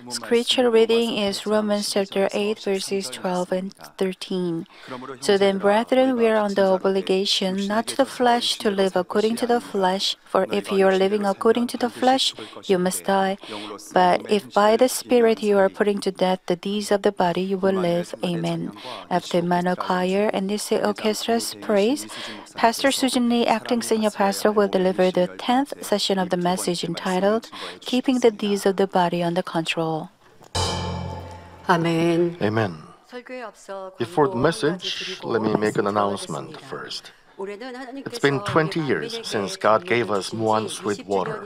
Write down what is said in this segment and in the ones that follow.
Scripture reading is Romans chapter 8, verses 12 and 13. So then, brethren, we are under obligation, not to the flesh, to live according to the flesh. For if you are living according to the flesh, you must die. But if by the Spirit you are putting to death the deeds of the body, you will live. Amen. After Emmanuel Choir and this orchestra's praise, Pastor Susan Lee, acting senior pastor, will deliver the 10th session of the message entitled, Keeping the Deeds of the Body under Control. Amen. Amen. Before the message, let me make an announcement first. It's been 20 years since God gave us Muan sweet water.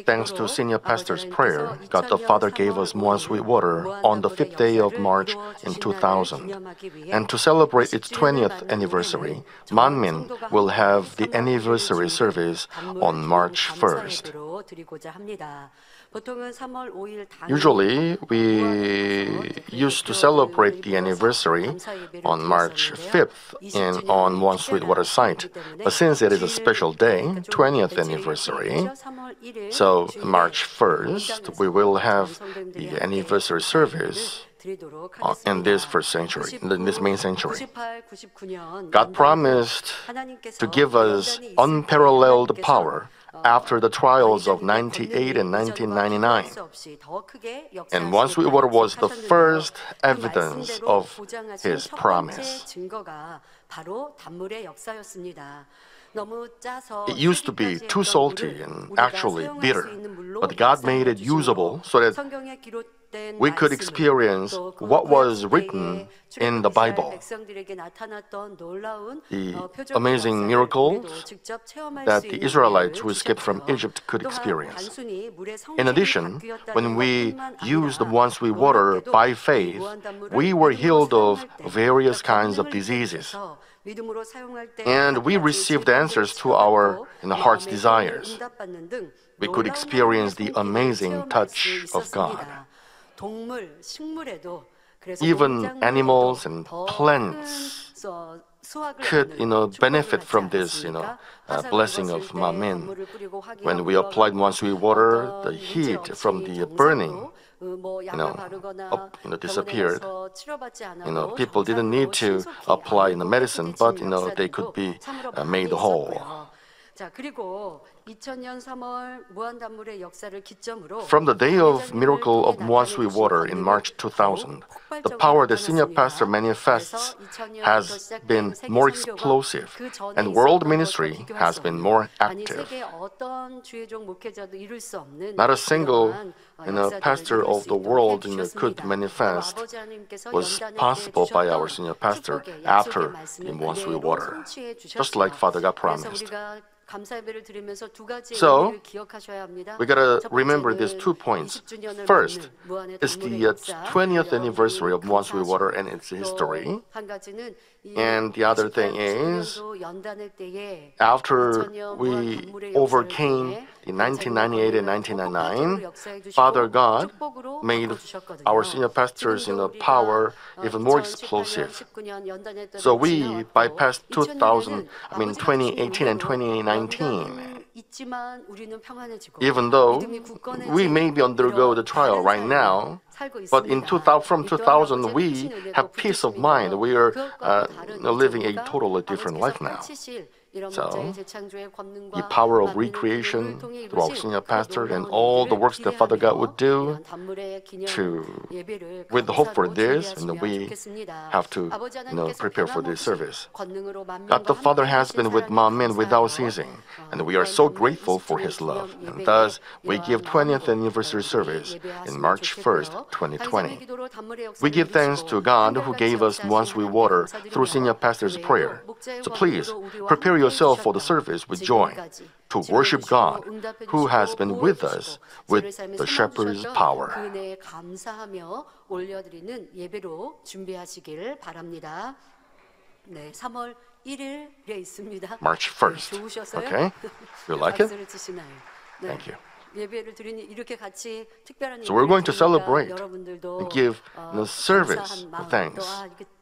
Thanks to Senior Pastor's prayer, God the Father gave us Muan sweet water on the 5th day of March in 2000. And to celebrate its 20th anniversary, Manmin will have the anniversary service on March 1st. Usually, we used to celebrate the anniversary on March 5th on Muan Sweetwater site. But since it is a special day, 20th anniversary, so March 1st, we will have the anniversary service in this first century, in this main century. God promised to give us unparalleled power after the trials of 98 and 1999. And Muan Sweetwater was the first evidence of His promise. It used to be too salty and actually bitter, but God made it usable so that we could experience what was written in the Bible. The amazing miracles that the Israelites who escaped from Egypt could experience. In addition, when we used the Muan sweet water by faith, we were healed of various kinds of diseases. And we received answers to our heart's desires. We could experience the amazing touch of God. Even animals and plants could, benefit from this, blessing of Manmin. When we applied Muan sweet water, the heat from the burning, disappeared. People didn't need to apply the medicine, but they could be made whole. From the day of miracle of Muan sweet water in March 2000, the power the senior pastor manifests has been more explosive, and world ministry has been more active. Not a single pastor of the world could manifest was possible by our senior pastor after the Muan sweet water, just like Father God promised. So, we gotta remember these 2 points. First, it's the 20th anniversary of Muan sweet water and its history. And the other thing is, after we overcame the 1998 and 1999, Father God made our senior pastors power even more explosive. So we bypassed 2018 and 2019. Even though we maybe undergo the trial right now, but from 2000 we have peace of mind. We are living a totally different life now. So, the power of recreation through our senior pastor and all the works that Father God would do with the hope for this, and we have to prepare for this service. God the Father has been with Manmin without ceasing, and we are so grateful for His love. And thus, we give 20th anniversary service in March 1st, 2020. We give thanks to God who gave us Muan sweet water through senior pastor's prayer. So please, prepare yourself for the service with joy to worship God who has been with us with the shepherd's power. March 1st. Okay? You like it? Thank you. So we're going to celebrate and give service of thanks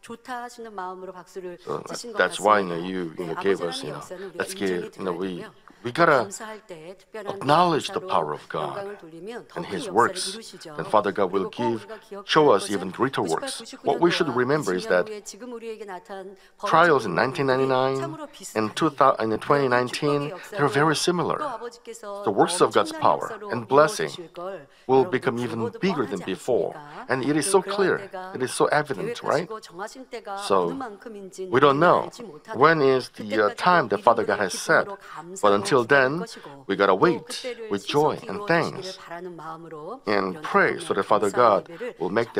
좋다 하시는 마음으로 박수를 So 치신 것 that's why 같습니다. you 네, gave 아버지 us, 하나님의 역사는 우리가 let's give, 인정해 we 드려야 되고요. gotta 감사할 때 특별한 acknowledge the 감사로 power of God 영광을 돌리면 더 and 큰 His 역사를 works. 이루시죠. And Father God will 그리고 꼭 우리가 show 기억해야 할 us even 것은 greater 98, works. 99 What we should 년도와 remember is 20년 that 후에 지금 우리에게 나타난 trials in 벌어지는 일들이 1999 참으로 and 비슷하니 in 2019, they're very similar. 또 아버지께서 The works of God's 엄청난 power 역사로 and blessing 이루어주실 걸 will 여러분들 become even 보고도 bigger than 뻔하지 before. 않습니까? And it is so 그러한 clear, 때가 it is so evident, right? 계획하시고 정하신 때가 So, 어느 만큼인지는 we don't know 알지 못하나 when is the 그때까지도 time that Father God 믿음으로 has set. 기쁨으로 But 감사로 until 기다릴 then, 것이고 we gotta 또 wait 그때를 with joy 신속히 and 이루어주시기를 thanks 바라는 마음으로 and 이런 pray so 기쁨의 that Father 감사 God 예배를 will make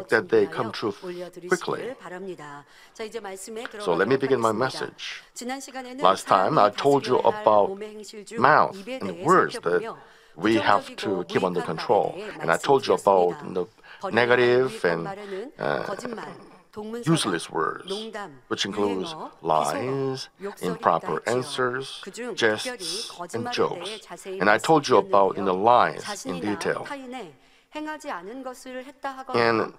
that day come true quickly. 올려드리시길 바랍니다. 자, 이제 말씀에 So let me 들어가도록 begin my 하겠습니다. message. 지난 시간에는 Last time I told you 다스려야 할 about 몸의 행실 중 mouth 입에 and 대해 words that 살펴보며 we have to keep under 부정적이고 control. 무익한 말에 And I told you about the 버리는 negative 무익한 and 말에는 거짓말, 동문서답, useless words, 농담, which includes 유행어, lies, 비속어, 욕설이 improper 있다 했지요. answers, 그중 특별히 jests, and 거짓말에 대해 jokes. 자세히 And I told you about the 말씀드렸는데요. lies in 자신이나 detail. 타인의 행하지 않은 것을 했다 하거나 And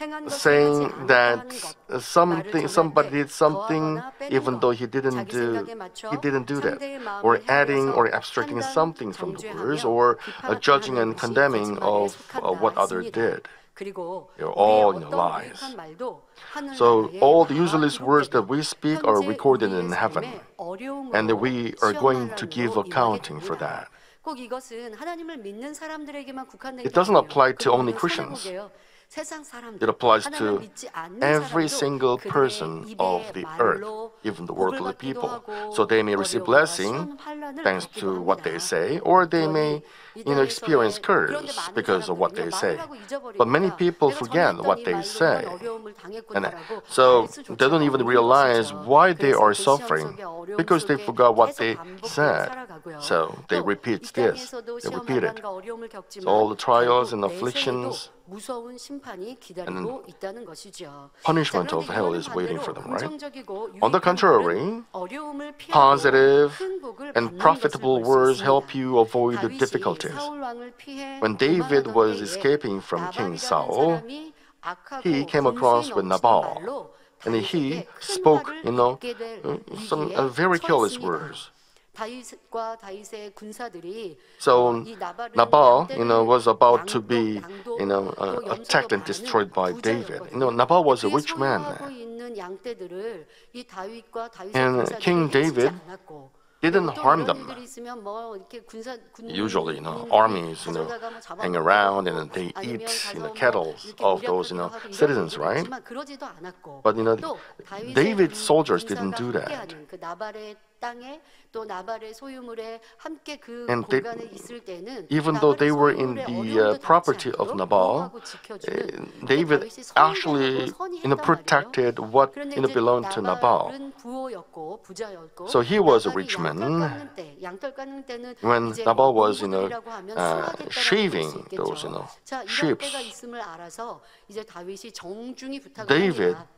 행한 것을 하지 saying 않았다 that 하는 것, 말을 somebody 전할 때 did something 더하거나 빼는 even 것, though he 자기 생각에 맞춰 didn't do that, 상대의 마음을 or adding 헤아려서 or abstracting 판단, something from the words, 정죄하며 or 비판하는 judging and 것이 condemning 거짓말에 of 속한다 what other 했습니다. did. 그리고 They're 우리의 all 어떤 lies. 유익한 말도 하늘나라에 So all the 다 useless words that 기록되며 we speak are 현재 recorded 우리의 in heaven, 삶의 어려움으로 and we are going to give 시험날로 accounting 임하게 for 됩니다. that. 꼭 이것은 하나님을 믿는 사람들에게만 국한된 It 게 doesn't 아니에요. apply to only 그거는 Christians. 사례보게요. 세상 사람들, It applies 하나님을 to 믿지 않는 every 사람도 single 그들의 person 입의 of the earth, 말로 even the 복을 worldly 받기도 people. 하고 So they may receive 어려움과 blessing 시험, 환난을 thanks 받기도 to what they 합니다. say, or they may 그러니 experience 그런데 curse 많은 because of what they 사람들은요, say. 말을 하고 잊어버리니까 But many people 내가 forget 전했던 what 이 they 말로 say. 이런 어려움을 And 당했구나라고 so 알수조차 they don't even 없는 realize 것이죠. why they 그래서 are 그 시험 suffering 속에 어려움 because they 속에 forgot what 계속 they 반복되어 said. 살아가고요. So they 또 repeat 이 this. 땅에서도 They 시험 repeat it. 난관과 어려움을 겪지만 So all the trials 결국 and 내 생에도 afflictions 무서운 심판이 기다리고 있다는 것이죠. punishment 자, of 그런데 hell 이거는 is waiting for 반대로 them, right? 긍정적이고 On the 유익한 contrary, 말은 어려움을 피하고 positive 큰 복을 and 받는 profitable 것을 볼 수 words 있습니다. help you avoid the 다윗이 difficulties. 사울 왕을 피해 When David 도망하던 was 때에 escaping from King 나발이라는 Saul, 사람이 악하고 he came 분수에 across with 넘치는 Nabal, 말로 and he 다윗에게 큰 spoke, 화를 입게 될 some 위기에 very careless 처했습니다. words. 다윗과 다윗의 군사들이 So 이 나발은 Nabal, 양떼를 was about to 양도, be, 양도, 또 attacked 염소도 and destroyed by 많은 David. 부자였거든요. Nabal was a 그의 rich man. 소유하고 있는 양떼들을 이 다윗과 다윗의 And 군사들이 King 해치지 David 않았고 didn't 또 harm 이런 them. 일들이 있으면 뭐 이렇게 Usually, 군인들이 armies, 가져다가 뭐 hang 잡아먹기도 around 하고 and they 아니면 eat, 가서 뭐 cattle 이렇게 of those, 무력하기도 하고 이런 citizens, 일들이 right? 있지만 그러지도 않았고 But, 또 다윗의 David's soldiers 군사가 didn't do that. 함께하는 그 나발의 땅에 또 나발의 소유물에 함께 그 And 공간에 있을 때는 even though they were in 나발의 the 소유물에 property 어려움도 of 닿지 Nabal, 않도록 보호하고 지켜주는 David 다윗이 actually, 선대하고 선의했단 말이에요. protected what, 그런데 이제 belonged to Nabal. 나발은 부호였고 부자였고 So he was a 나발이 rich man. 양털 깎는 때는 When 이제 Nabal was, 농부들이라고 하면 수하겠다라고 shaving 볼수 있겠죠. those, 자, 이런 sheep, 때가 있음을 알아서 이제 다윗이 정중히 부탁을 David, 합니다.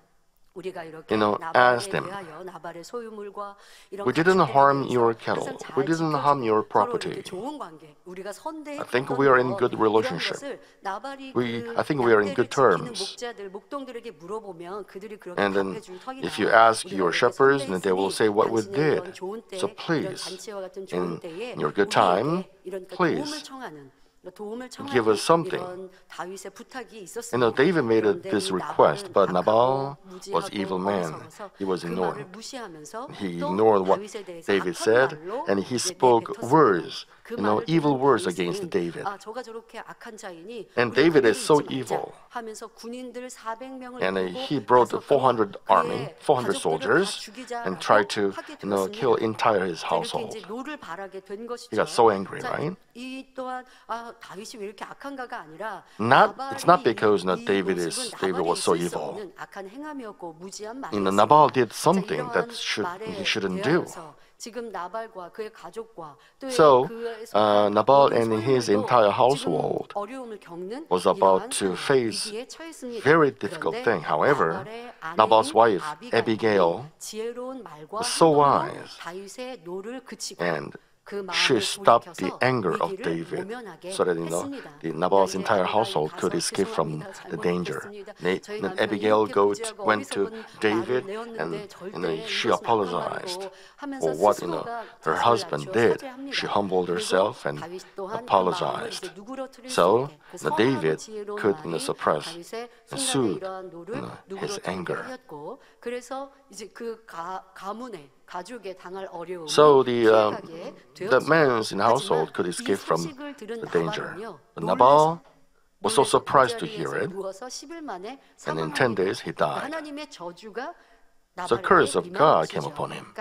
우리가 이렇게 asked 나발에 them, 대하여 나발의 소유물과 이런 we didn't 가축들에 harm 대해서 your 항상 cattle. 잘 We didn't harm 지켜주고 your 서로 property. 이렇게 좋은 관계, 우리가 선대해 I think 줬던 we are in 것, good 이런 relationship. 것을 나발이 I think we are in good 양떼를 지키는 terms. 목자들, 목동들에게 물어보면 그들이 그렇게 And then 답해줄 터이다. if you ask 우리가 your 이렇게 shepherds, then they will say what we 당신의 이런 did. 좋은 때, So 이런 please, 잔치와 같은 좋은 in 때에 your good time, 우리에게 이런 please 도움을 청하는 도움을 give us something. 이런 다윗의 부탁이 있었습니다. David made 그런데 this 이 request, 나발은 but Nabal 악하고 was 무지하고 evil man. 어리석어서 He was 그 말을 ignoring. 무시하면서 He 또 ignored what 다윗에 대해서 David 악한 said, 말로 and he 이제 spoke 내뱉었습니다. words, 그 evil 말을 words 듣는 against 다윗은 David. 저가 저렇게 악한 자이니 And 우리 David 그를 is so 잊지 말자 evil. 하면서 군인들 400명을 And 부르고 he brought 가서 400 army, 400 가족들을 다 soldiers, 죽이자라고 and tried to, 하게 kill 되었습니다. entire his 자, 이렇게 household. 이제 노를 바라게 된 것이죠. He got so angry, 자, right? 이 또한 다윗이 왜 이렇게 악한가가 아니라 It's not because David 나발이 was so 있을 수 evil. 없는 악한 행함이었고 무지한 Nabal did 말이었습니다. something 자, that 이러한 he 말에 shouldn't do. 대하여서 지금 나발과 그의 가족과 또 So, 그에 속한 Nabal 모든 and his 소유물도 entire 지금 household 어려움을 겪는 was about 이러한 to 상황, face 위기에 처했습니다. very difficult 그런데 thing. However, 나발의 아내인 Nabal's wife, 아비가일이 Abigail, 지혜로운 말과 was so 행동으로 wise 다윗의 노를 그치고 and she stopped the anger of David so that the Nabal's entire household could escape from the danger. Then Abigail went to David and she apologized for what her husband did. She humbled herself and apologized. So David could suppress and soothe his anger. So the men in the household could escape from the danger. But Nabal was so surprised to hear it, and in 10 days he died. The curse of God came upon him.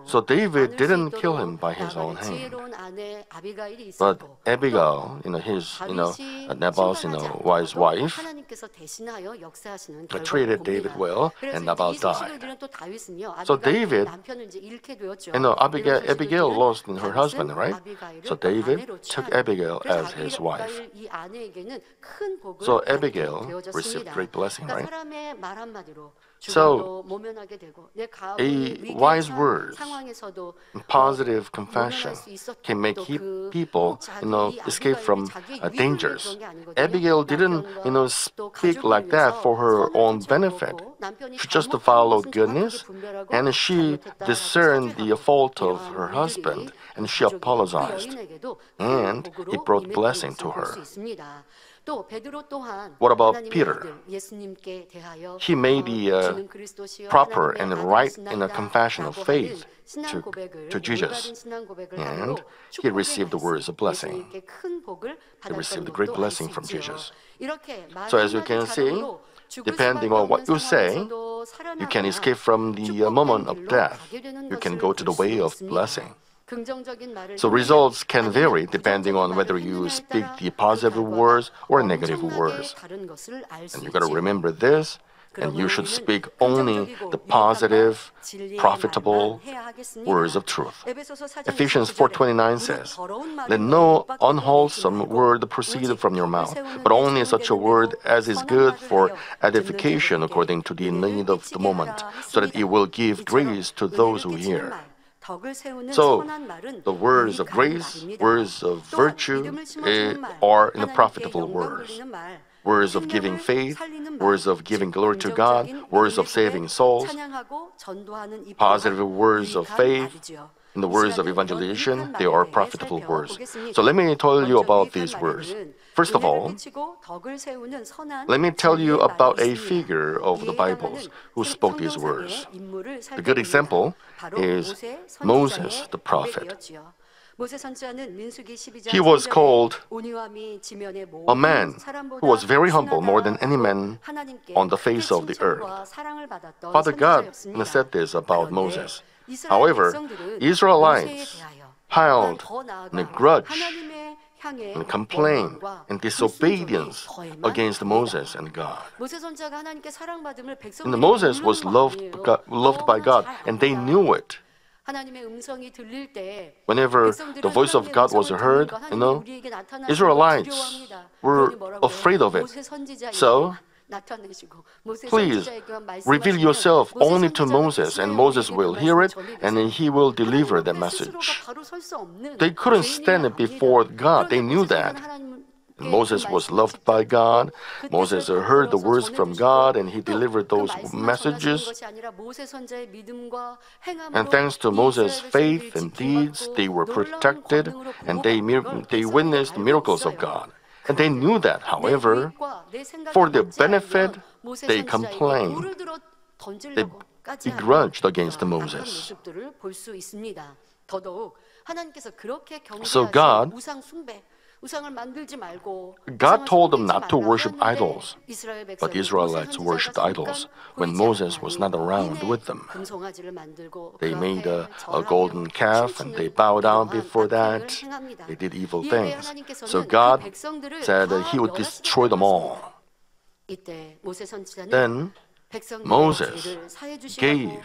So David didn't kill him by his own hand. But Abigail, Nabal's wise wife, treated David well, and Nabal died. So David, Abigail lost her husband, right? So David took Abigail as his wife. So Abigail received great blessing, right? So, a wise word, positive confession can make people, escape from dangers. Abigail didn't, speak like that for her own benefit. She just followed goodness, and she discerned the fault of her husband, and she apologized, and it brought blessing to her. What about Peter? He made the proper and right confession of faith to Jesus, and he received the words of blessing. He received a great blessing from Jesus. So as you can see, depending on what you say, you can escape from the moment of death. You can go to the way of blessing. So results can vary depending on whether you speak the positive words or negative words. And you got to remember this, and you should speak only the positive, profitable words of truth. Ephesians 4:29 says, "Let no unwholesome word proceed from your mouth, but only such a word as is good for edification according to the need of the moment, so that it will give grace to those who hear." So, the words of grace, words of virtue are profitable words. Words of giving faith, words of giving glory to God, words of saving souls, positive words of faith, and the words of evangelization, they are profitable words. So let me tell you about these words. First of all, let me tell you about a figure of the Bible who spoke these words. The good example is Moses, the prophet. He was called a man who was very humble, more than any man on the face of the earth. Father God said this about Moses. However, Israelites piled a grudge and complaint and disobedience against Moses and God. And Moses was loved by God, and they knew it. Whenever the voice of God was heard, Israelites were afraid of it. So, please reveal yourself only to Moses, and Moses will hear it, and then he will deliver the message. They couldn't stand before God. They knew that. Moses was loved by God. Moses heard the words from God, and he delivered those messages. And thanks to Moses' faith and deeds, they were protected, and they witnessed the miracles of God. And they knew that, however, for their benefit, they complained. They begrudged against Moses. So God told them not to worship idols, but the Israelites worshipped idols when Moses was not around with them. They made a golden calf and they bowed down before that. They did evil things. So God said that he would destroy them all. Then Moses gave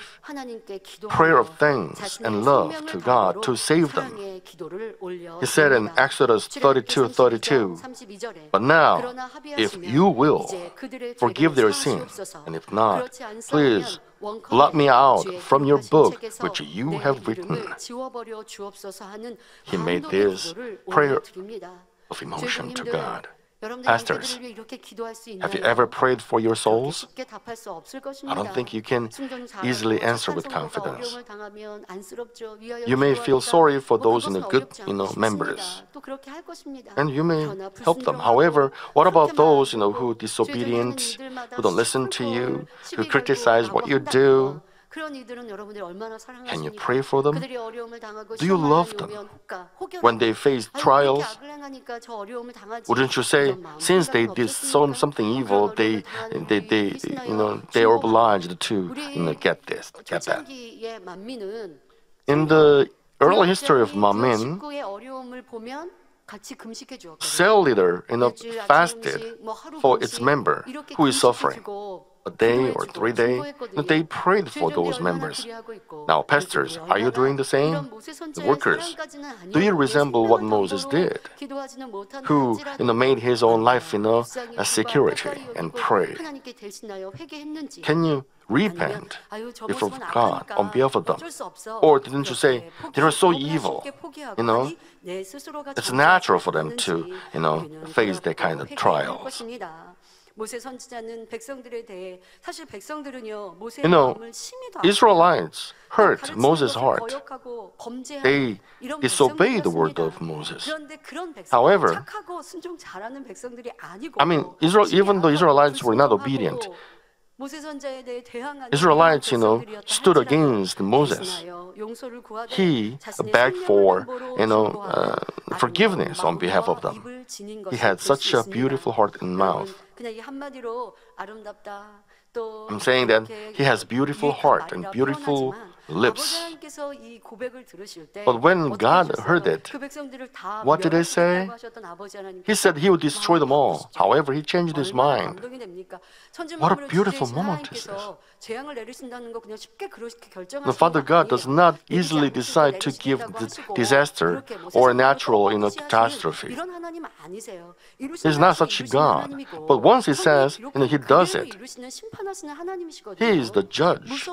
prayer of thanks and love to God to save them. He said in Exodus 32:32, "But now, if you will, forgive their sin, and if not, please blot me out from your book which you have written." He made this prayer of emotion to God. Pastors, have you ever prayed for your souls? I don't think you can easily answer with confidence. You may feel sorry for those good members, and you may help them. However, what about those who are disobedient, who don't listen to you, who criticize what you do? Can you pray for them? Do you love them? When they face trials, wouldn't you say, since they did something evil, they are obliged to get this, get that? In the early history of Manmin, cell leader fasted for its member who is suffering. A day or 3 days, they prayed for those members. Now, pastors, are you doing the same? The workers, do you resemble what Moses did, who made his own life as security and prayed? Can you repent before God on behalf of them? Or didn't you say, they're so evil, it's natural for them to, face that kind of trials? Israelites hurt Moses' heart. They disobeyed the word of Moses. However, even though Israelites were not obedient, Israelites, stood against Moses. He begged for, forgiveness on behalf of them. He had such a beautiful heart and mouth. I'm saying that he has beautiful heart and beautiful lips. But when God heard it, what did he say? He said he would destroy them all. However, he changed his mind. What a beautiful moment is this. The Father God does not easily decide to give disaster or a natural catastrophe. He's not such a God. But once he says, he does it. He is the judge.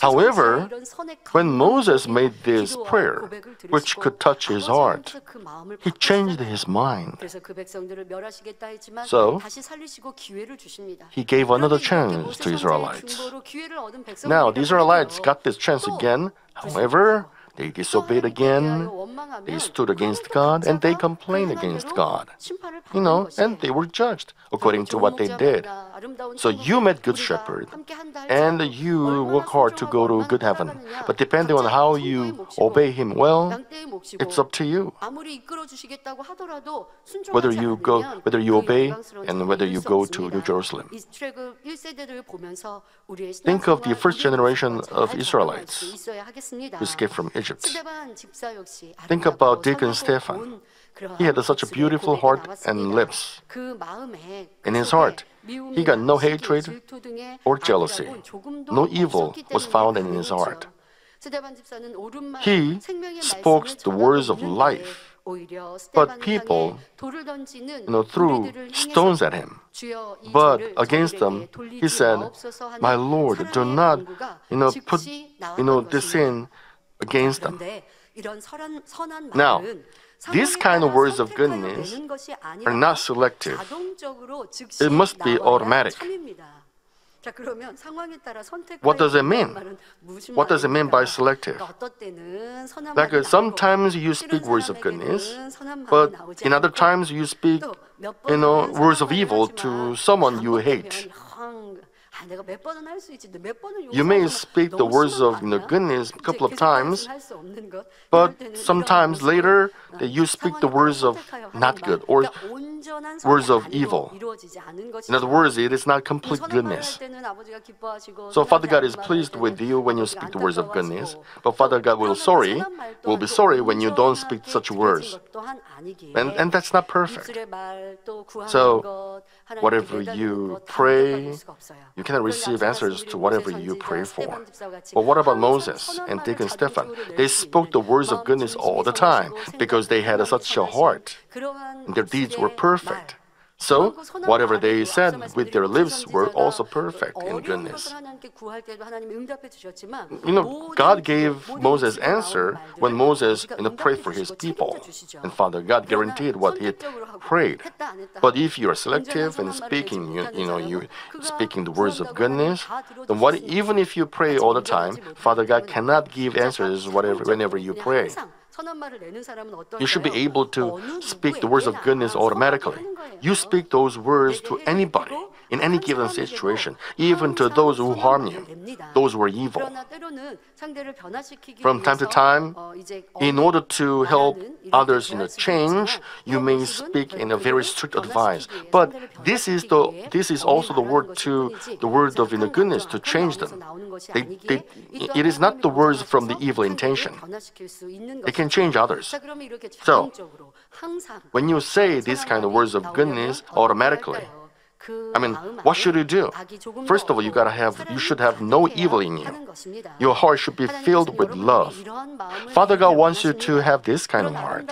However, when Moses made this prayer, which could touch his heart, he changed his mind. So, he gave another chance to Israelites. Now, the Israelites got this chance again. However, they disobeyed again, they stood against God, and they complained against God. And they were judged according to what they did. So you met Good Shepherd, and you work hard to go to good heaven. But depending on how you obey Him well, it's up to you. Whether you obey, and whether you go to New Jerusalem. Think of the first generation of Israelites who escaped from Egypt. Think about Deacon Stephan. He had such a beautiful heart and lips. In his heart, he got no hatred or jealousy. No evil was found in his heart. He spoke the words of life. But people, threw stones at him. But against them, he said, "My Lord, do not, put, this sin against them." Now, these kind of words of goodness are not selective. It must be automatic. What does it mean? What does it mean by selective? Like sometimes you speak words of goodness, but in other times you speak, words of evil to someone you hate. You may speak the words of goodness a couple of times, but sometimes later you speak the words of not good or words of evil. In other words, it is not complete goodness. So Father God is pleased with you when you speak the words of goodness, but Father God will be sorry when you don't speak such words. And that's not perfect. So whatever you pray, you cannot receive answers to whatever you pray for. But what about Moses and Deacon Stephan? They spoke the words of goodness all the time because they had such a heart. And their deeds were perfect. So, whatever they said with their lips were also perfect in goodness. God gave Moses answer when Moses prayed for his people. And Father God guaranteed what he prayed. But if you are selective in speaking, you speaking the words of goodness, then even if you pray all the time, Father God cannot give answers whenever you pray. You should be able to speak the words of goodness automatically. You speak those words to anybody in any given situation, even to those who harm you, those who are evil. From time to time, in order to help others change, you may speak in a very strict advice. But this is also the word of goodness to change them. It is not the words from the evil intention. It can change others. So, when you say these kind of words of goodness automatically, what should you do? First of all, you should have no evil in you. Your heart should be filled with love. Father God wants you to have this kind of heart.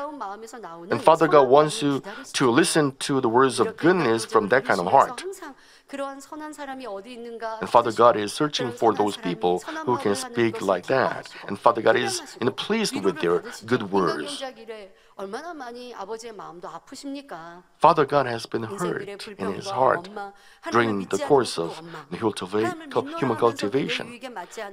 And Father God wants you to listen to the words of goodness from that kind of heart. And Father God is searching for those people who can speak like that. And Father God is pleased with their good words. Father God has been hurt in his heart during the course of human cultivation.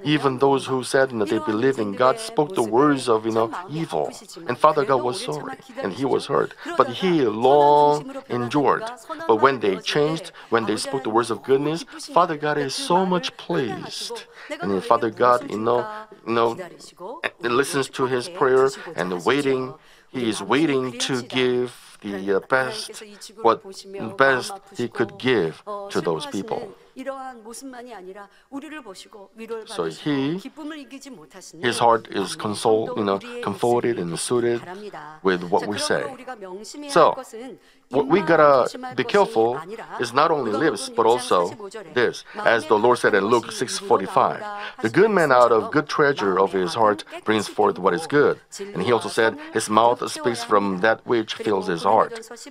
Even those who said that they believe in God spoke the words of evil. And Father God was sorry, and he was hurt. But he long endured. But when they changed, when they spoke the words of goodness, Father God is so much pleased. And Father God, listens to his prayer and waiting. He is waiting to give the best he could give to those people. So his heart is comforted and soothed with what we say. So what we gotta be careful is not only lips, but also this. As the Lord said in Luke 6:45, the good man out of good treasure of his heart brings forth what is good. And he also said, his mouth speaks from that which fills his heart.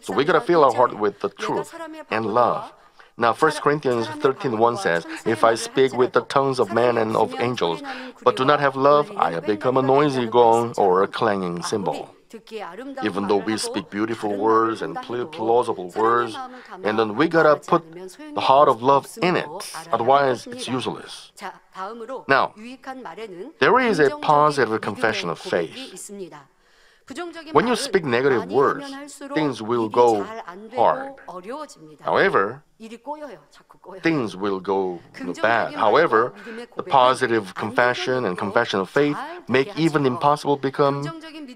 So we gotta fill our heart with the truth and love. Now, 1 Corinthians 13:1 says, if I speak with the tongues of men and of angels, but do not have love, I have become a noisy gong or a clanging cymbal. Even though we speak beautiful words and plausible words, and then we gotta put the heart of love in it, otherwise it's useless. Now, there is a positive confession of faith. When you speak negative words, things will go hard. However, things will go bad. However, the positive confession and confession of faith make even impossible become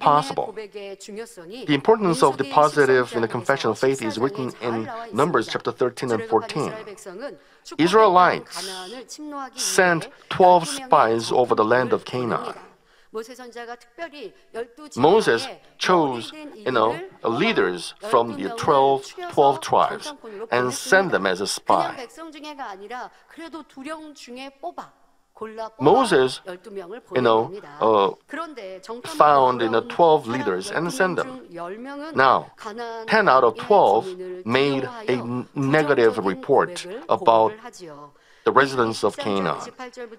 possible. The importance of the positive in the confession of faith is written in Numbers chapter 13 and 14. Israelites sent 12 spies over the land of Canaan. Moses chose, leaders from the 12 tribes and sent them as a spy. Moses, found 12 leaders and sent them. Now, 10 out of 12 made a negative report about the residents of Canaan.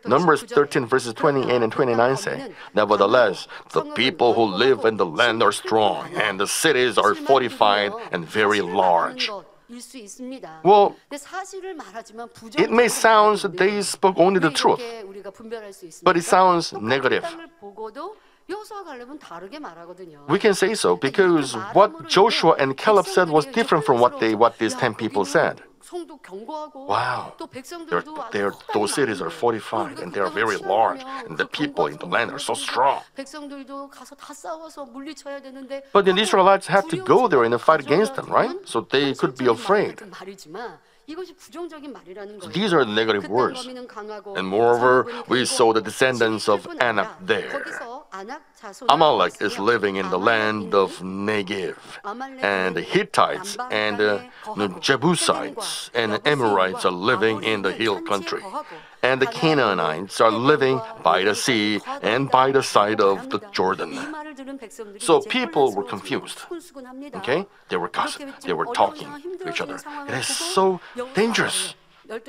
Numbers 13 verses 28 and 29 say, nevertheless, the people who live in the land are strong, and the cities are fortified and very large. Well, it may sound that they spoke only the truth, but it sounds negative. 여호수아 갈렙은 다르게 말하거든요. We can say so because what Joshua and Caleb said was different from what these 10 people said. 성도 견고하고 Wow, 또 백성들도 those cities are fortified and they are very large, and the people in the land are so strong. 백성들도 가서 다 싸워서 물리쳐야 되는데. But the Israelites had to go there and fight against them, right? So they could be afraid. 말이지만 이것이 부정적인 말이라는 거예요. These are the negative words. And moreover, we saw the descendants of Anak there. Amalek is living in the land of Negev, and the Hittites and the Jebusites and Amorites are living in the hill country. And the Canaanites are living by the sea and by the side of the Jordan. So people were confused. Okay? They were gossiping. They were talking to each other. It is so dangerous.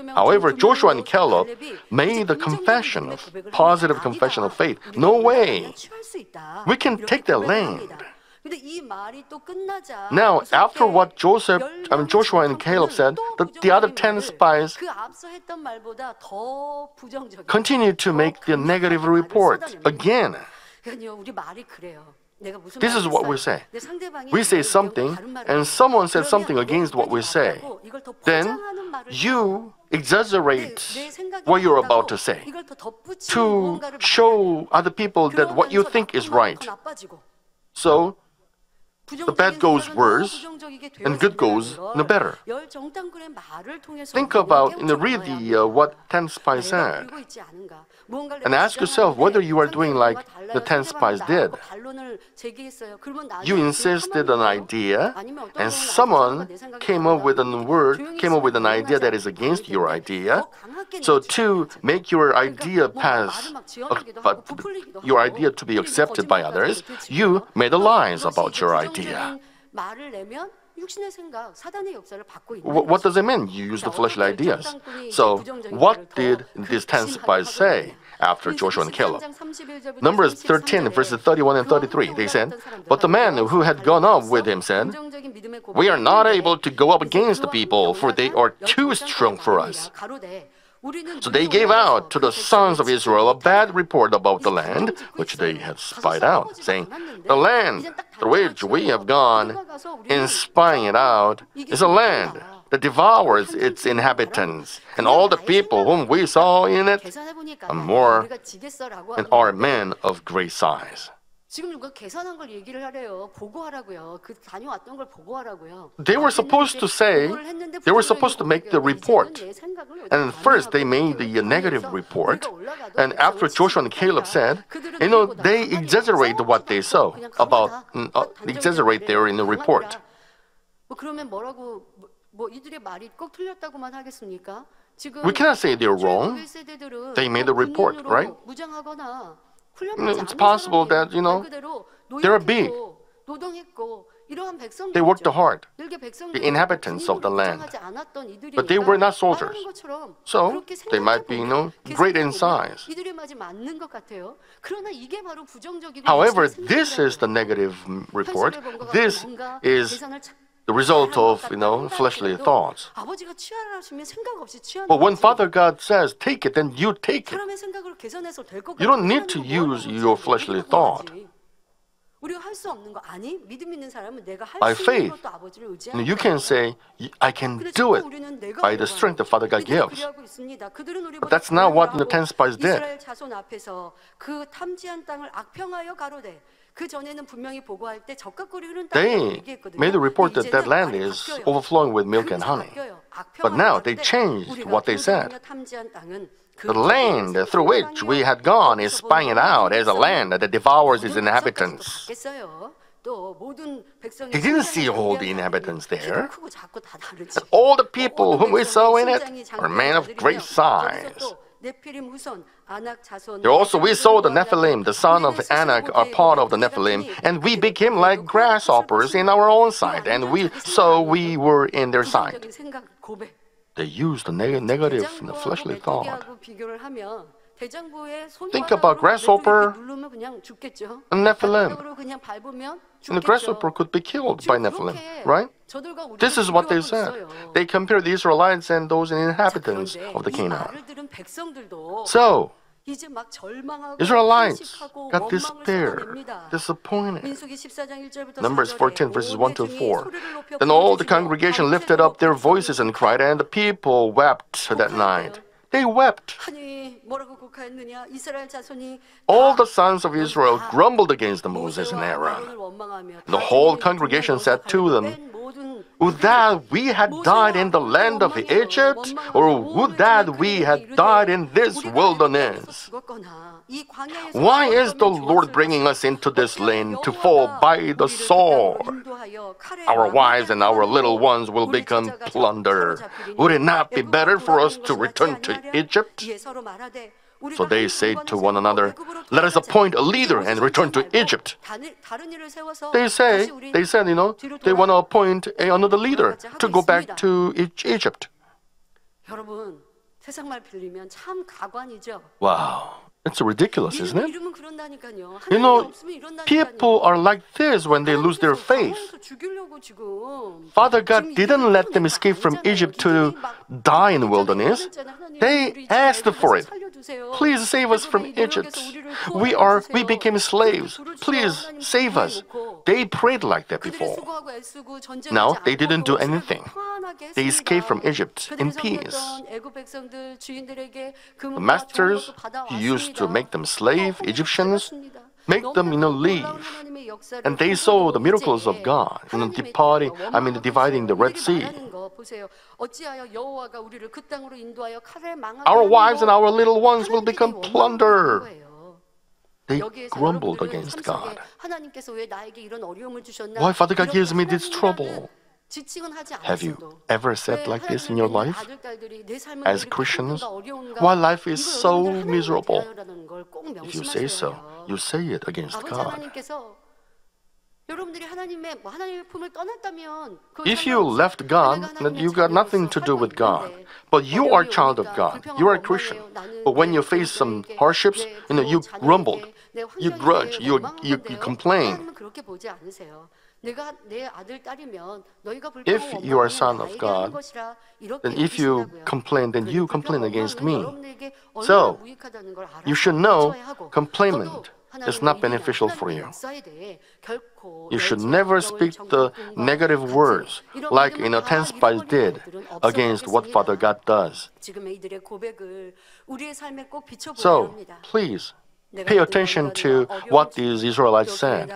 However, Joshua and Caleb made the confession of positive confession of faith. No way. We can take that land. Now, after what Joshua and Caleb said, the other 10 spies continued to make the negative report again. This is what we say. We say something, and someone says something against what we say. Then you exaggerate what you're about to say to show other people that what you think is right. So the bad goes worse, and good goes no better. Think about and read what 10 spies said, and ask yourself whether you are doing like the 10 spies did. You insisted on an idea, and someone came up with an idea that is against your idea. So to make your idea your idea to be accepted by others, you made lies about your idea. What does it mean? You use the fleshly ideas. So what did these 10 spies say after Joshua and Caleb? Numbers 13, verses 31 and 33, they said, "But the man who had gone up with him said, 'We are not able to go up against the people, for they are too strong for us.' So they gave out to the sons of Israel a bad report about the land, which they had spied out, saying, 'The land through which we have gone in spying it out is a land that devours its inhabitants, and all the people whom we saw in it are more and are men of great size.'" 지금 누가 계산한 걸 얘기를 하래요. 보고하라고요. 그 다녀왔던 걸 보고하라고요. They were supposed to make the report. And first they made the negative report. And after Joshua and Caleb said, they exaggerate what they saw exaggerate there in the report. 그러면 뭐라고 이들의 말이 꼭 틀렸다고만 하겠습니까? 지금 We cannot say they're wrong. They made the report, right? It's possible that, they're big. They worked hard, the inhabitants of the land. But they were not soldiers. So they might be, great in size. However, this is the negative report. This is the result of, fleshly thoughts. But when Father God says, take it, then you take it. You don't need to use your fleshly thought. By faith, you can say, I can do it by the strength that Father God gives. But that's not what the 10 spies did. They made the report that that land is overflowing with milk and honey. But now they changed what they said. The land through which we had gone is spying it out as a land that devours its inhabitants. They didn't see all the inhabitants there. But all the people whom we saw in it are men of great size. Also, we saw the Nephilim, the son of Anak, are part of the Nephilim, and we became like grasshoppers in our own sight, and we were in their sight. They used the negative and the fleshly thought. Think about grasshopper and Nephilim. And the grasshopper could be killed by Nephilim, right? This is what they said. They compared the Israelites and those inhabitants of the Canaan. So, 이제 막 절망하고 Israelites 탄식하고 got 원망을 despair, 쏟아냅니다. disappointed. 민수기 14장 1절부터 Numbers 14 verses 1 to 4. Then Then all the congregation lifted up their voices and cried, and the people wept that night. They wept. 하나님이 뭐라고 곡하였느냐? 이스라엘 자손이 All the sons of Israel grumbled against Moses and Aaron. The whole congregation said to them, "Would that we had died in the land of Egypt, or would that we had died in this wilderness? Why is the Lord bringing us into this land to fall by the sword? Our wives and our little ones will become plunder. Would it not be better for us to return to Egypt?" So they said to one another, "Let us appoint a leader and return to Egypt." They said, they want to appoint another leader to go back to Egypt. 여러분, 세상 말 빌리면 참 가관이죠. Wow. It's ridiculous, isn't it? 이름은 그런다니까요. You know, people are like this when they lose their faith. Father God didn't let them escape from Egypt to die in the wilderness. They asked for it. Please save us from Egypt. We became slaves. Please save us. They prayed like that before. Now, they didn't do anything. They escaped from Egypt in peace. The masters used to make them slave Egyptians, make them leave. And they saw the miracles of God, dividing the Red Sea. Our wives and our little ones will become plunder. They grumbled against God. Why Father God gives me this trouble? Have you ever said like this in your life? As Christians, why life is so miserable? If you say so, you say it against God. If you left God, then you got nothing to do with God. But you are a child of God. You are a Christian. But when you face some hardships, you grumbled, you grudge, you complain. If you are a son of God, then if you complain, then you complain against me. So, you should know complaint is not beneficial for you. You should never speak the negative words like 10 spies did against what Father God does. So, please, pay attention to what these Israelites said.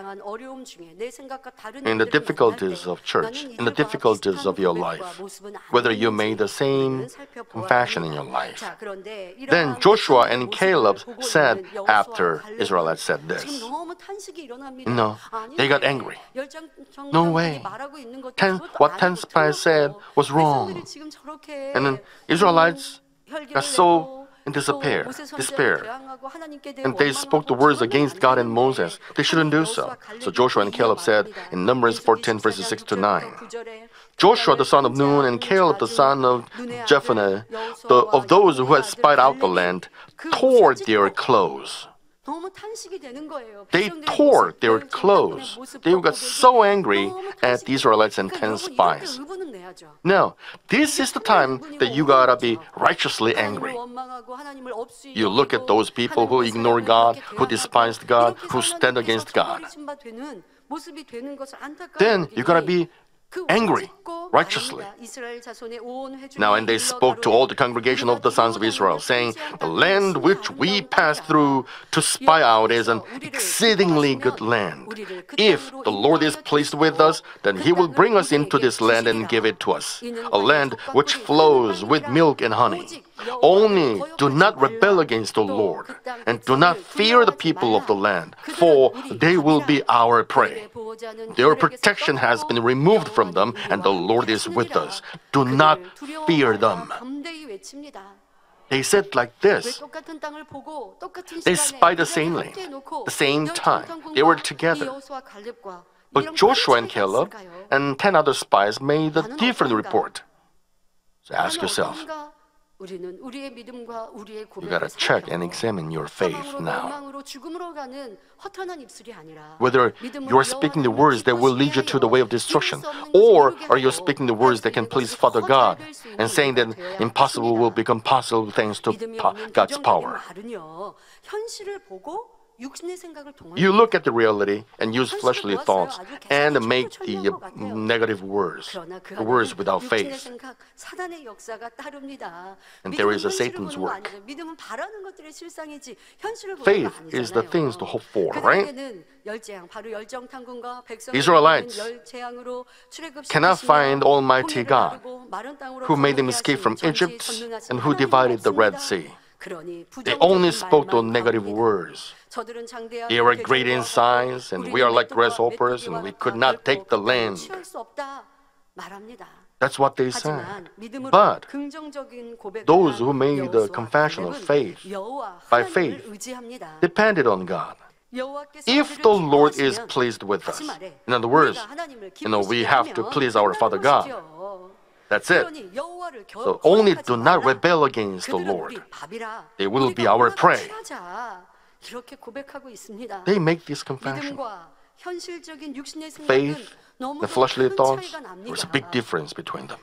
In the difficulties of church, in the difficulties of your life, whether you made the same confession in your life. Then Joshua and Caleb said after Israelites said this. No, they got angry. No way. What 10 spies said was wrong. And then Israelites got so in despair. And they spoke the words against God and Moses. They shouldn't do so. So Joshua and Caleb said in Numbers 14 verses 6 to 9. Joshua the son of Nun and Caleb the son of Jephunneh, of those who had spied out the land, tore their clothes. They tore their clothes. They got so angry at the Israelites and 10 spies. Now, this is the time that you gotta be righteously angry. You look at those people who ignore God, who despise God, who stand against God. Then you gotta be angry, righteously. Now, and they spoke to all the congregation of the sons of Israel, saying, "The land which we passed through to spy out is an exceedingly good land. If the Lord is pleased with us, then He will bring us into this land and give it to us, a land which flows with milk and honey. Only do not rebel against the Lord, and do not fear the people of the land, for they will be our prey. Their protection has been removed from them, and the Lord is with us. Do not fear them." They said like this. They spied the same land, the same time. They were together. But Joshua and Caleb and 10 other spies made a different report. So ask yourself, 우리는 우리의 믿음과 우리의 You gotta 고백을 check and 살펴 examine your faith 사망으로 now. 멸망으로 죽음으로 가는 허탄한 입술이 아니라 Whether you're speaking the words that will lead you to the way of destruction, or are you speaking the words that can please Father God and saying that impossible will become possible thanks to 믿음이 없는 God's 부정적인 power. 말은요, 현실을 보고 육신의 생각을 You 동원해요. look at the reality and use fleshly thoughts and make the negative words, 그러나 그 the words 안에는 without 육신의 faith. 생각, 사단의 역사가 따릅니다. And there 믿음은 is a 현실을 Satan's 보는 거 work. 아니죠. 믿음은 바라는 것들의 실상이지 현실을 보는 Faith 거 is the 아니잖아요. things to hope for, right? 그들에게는 열재앙, 바로 열정탐군과 백성을 Israelites 열재앙으로 cannot find Almighty God, who made them them escape from Egypt and who divided the Red Sea. They only spoke those negative words. They were great in size, and we are like grasshoppers, and we could not take the land. That's what they said. But those who made the confession of faith, by faith, depended on God. If the Lord is pleased with us, in other words, we have to please our Father God. That's it. So only do not rebel against the Lord. They will be our prey. They make this confession. Faith, the fleshly thoughts, there's a big difference between them.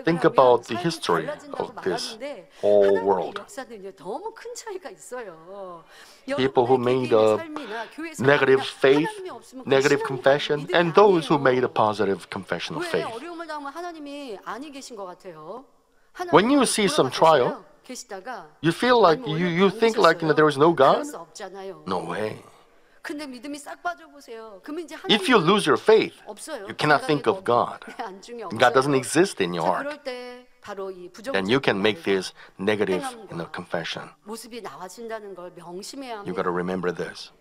Think about the history of this whole world. People who made a negative faith, negative confession, and those who made a positive confession of faith. When you see some trial, you feel like, you think like there is no God? No way. If you lose your faith, you cannot think of God. God doesn't exist in your heart. Then you can make this negative confession. You got to remember this.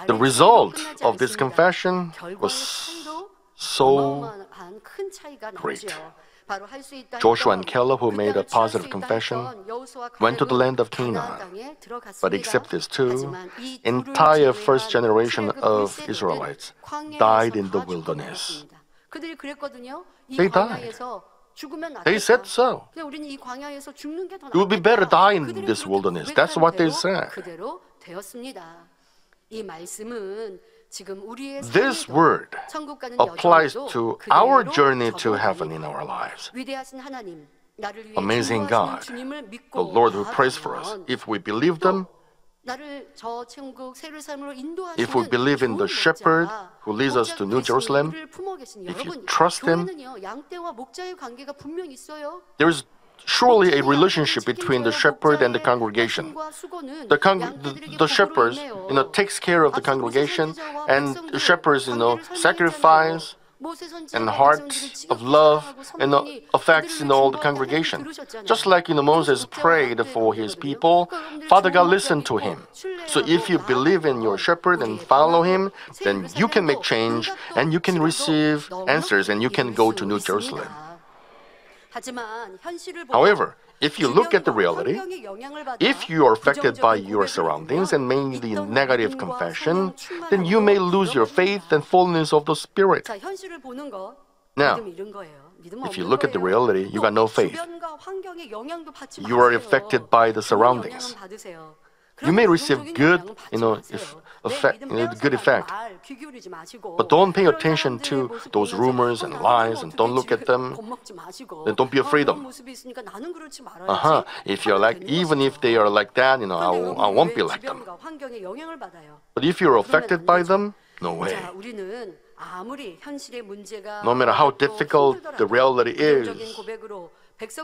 The result of this confession was so great. Joshua and Caleb, who made a positive confession, went to the land of Canaan. But except these two, entire first generation of Israelites died in the wilderness. They died. They said so. It would be better die in this wilderness. That's what they said. This word applies to our journey to heaven in our lives. Amazing God, the Lord who prays for us. If we believe them, if we believe in the shepherd who leads us to New Jerusalem, if you trust him, there is surely a relationship between the shepherd and the congregation. The shepherds, takes care of the congregation, and the shepherds, sacrifice and heart of love, affects all the congregation. Just like Moses prayed for his people, Father God listened to him. So if you believe in your shepherd and follow him, then you can make change and you can receive answers and you can go to New Jerusalem. However, if you look at the reality, if you are affected by your surroundings and made the negative confession, then you may lose your faith and fullness of the Spirit. Now, if you look at the reality, you got no faith. You are affected by the surroundings. You may receive good, good effect. But don't pay attention to those rumors and lies, and don't look at them. Then don't be afraid of them. If you're even if they are like that, I won't be like them. But if you're affected by them, no way. No matter how difficult the reality is,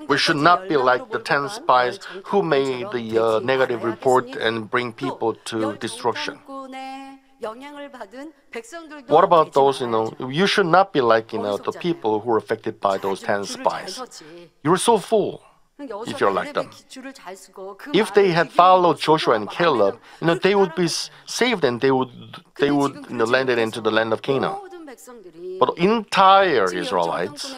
we should not be like the 10 spies who made the negative report and bring people to destruction. What about those, you should not be like, the people who were affected by those 10 spies. You're so full if you're like them. If they had followed Joshua and Caleb, they would be saved and they would landed into the land of Canaan. But entire Israelites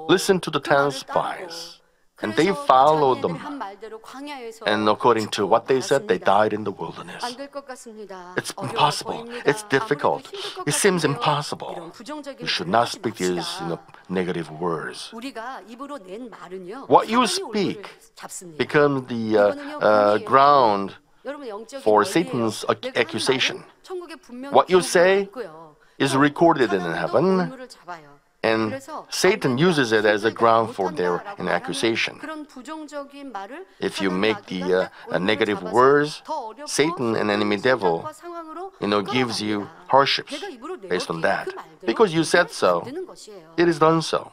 listened to the 10 spies. And they 그래서 followed 자기네들이 them. 한 말대로 광야에서 And according to what they said, they died in the wilderness. 안 될 것 같습니다. It's 어려워 impossible. 보입니다. It's difficult. 아무래도 힘들 것 It seems 같은데요. impossible. 이런 부정적인 You should 말을 not 하지 speak these 맙시다. negative words. 우리가 입으로 낸 말은요. What you 사단이 speak 얼굴을 잡습니다. becomes the 이거는요, 범이에요. ground 여러분, 영적인 for 원리예요. Satan's 내가 한 accusation. 말은 천국에 분명히 What you 기록되어 say 있고요. is 또 recorded in 사단은 또 heaven, 얼굴을 잡아요. and 그래서 Satan 안 된다, uses it as a 힘들다, ground for their 못한다라고 an 말하는 accusation. 그런 부정적인 말을 If you 사단 make 마귀가 the 얼굴을 negative 잡아서 words, 더 어렵고 Satan, an enemy 힘든 devil, 생각과 상황으로 gives you 끌어갑니다. hardships 내가 입으로 based on 내었기에 that. 그 말대로 Because you said so, 되는 것이에요. it is done so.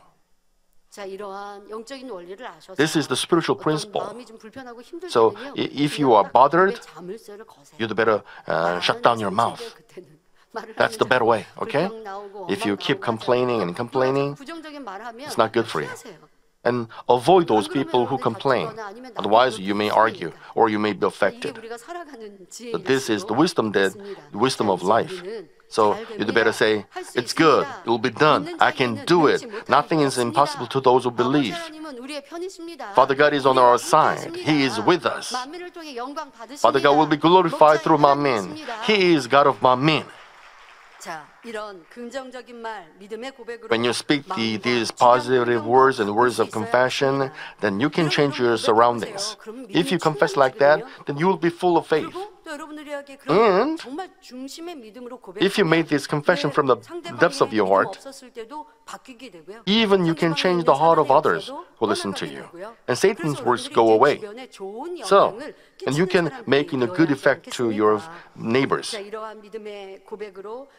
자, 이러한 영적인 원리를 아셔서 This is the spiritual 어떤 principle. 마음이 좀 불편하고 힘들 So, 때는요, if 그냥 you are 딱 bothered, 입에 자물쇠를 거세요. you'd better shut down your mouth. That's the better way, okay? If you keep complaining and complaining, it's not good for you. And avoid those people who complain. Otherwise, you may argue or you may be affected. But this is the wisdom of life. So you'd better say, it's good, it will be done, I can do it. Nothing is impossible to those who believe. Father God is on our side. He is with us. Father God will be glorified through Manmin. He is God of Manmin. When you speak these positive words and words of confession, then you can change your surroundings. If you confess like that, then you will be full of faith. And if you made this confession from the depths of your heart, even you can change the heart of others who listen to you. And Satan's words go away. So, and you can make a good effect to your neighbors.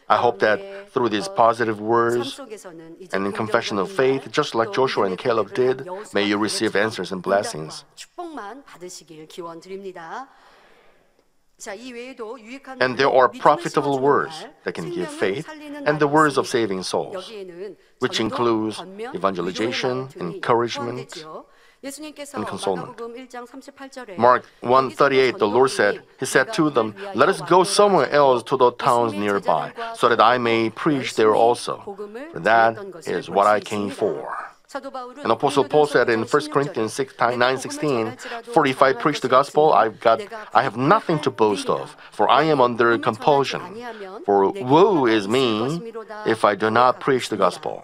I hope that through these positive words and in confession of faith, just like Joshua and Caleb did, may you receive answers and blessings. And there are profitable words that can give faith and the words of saving souls, which includes evangelization, encouragement, and consolement. Mark 1:38, the Lord said, He said to them, let us go somewhere else to the towns nearby, so that I may preach there also. For that is what I came for. And Apostle Paul said in 1 Corinthians 9:16, for if I preach the gospel, I have nothing to boast of, for I am under compulsion. For woe is me if I do not preach the gospel.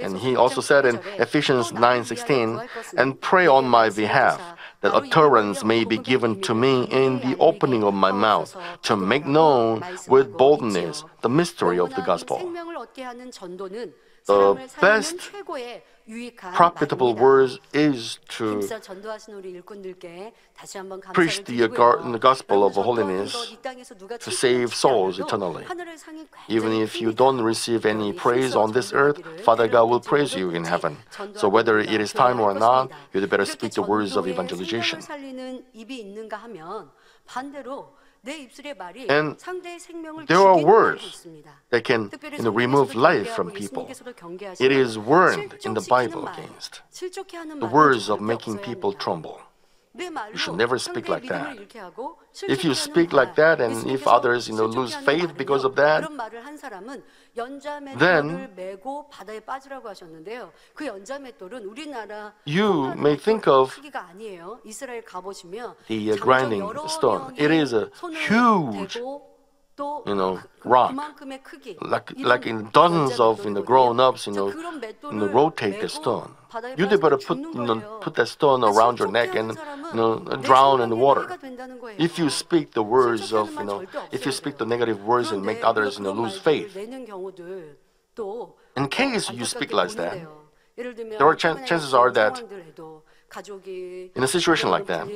And he also said in Ephesians 9:16, and pray on my behalf, that utterance may be given to me in the opening of my mouth, to make known with boldness the mystery of the gospel. The best profitable words is to preach the gospel of holiness to save souls eternally. Even if you don't receive any praise on this earth, Father God will praise you in heaven. So whether it is time or not, you'd better speak the words of evangelization. And there are words that can remove life from people. It is warned in the Bible against the words of making people trumble. You should never speak like that. If you speak like that and if others lose faith because of that, then you may think of the grinding stone. It is a huge rock, like in dozens of grown-ups, rotate the stone. You'd better put that stone around your neck and drown in the water. If you speak the words of, if you speak the negative words and make others lose faith, in case you speak like that, there are chances are that in a situation like that,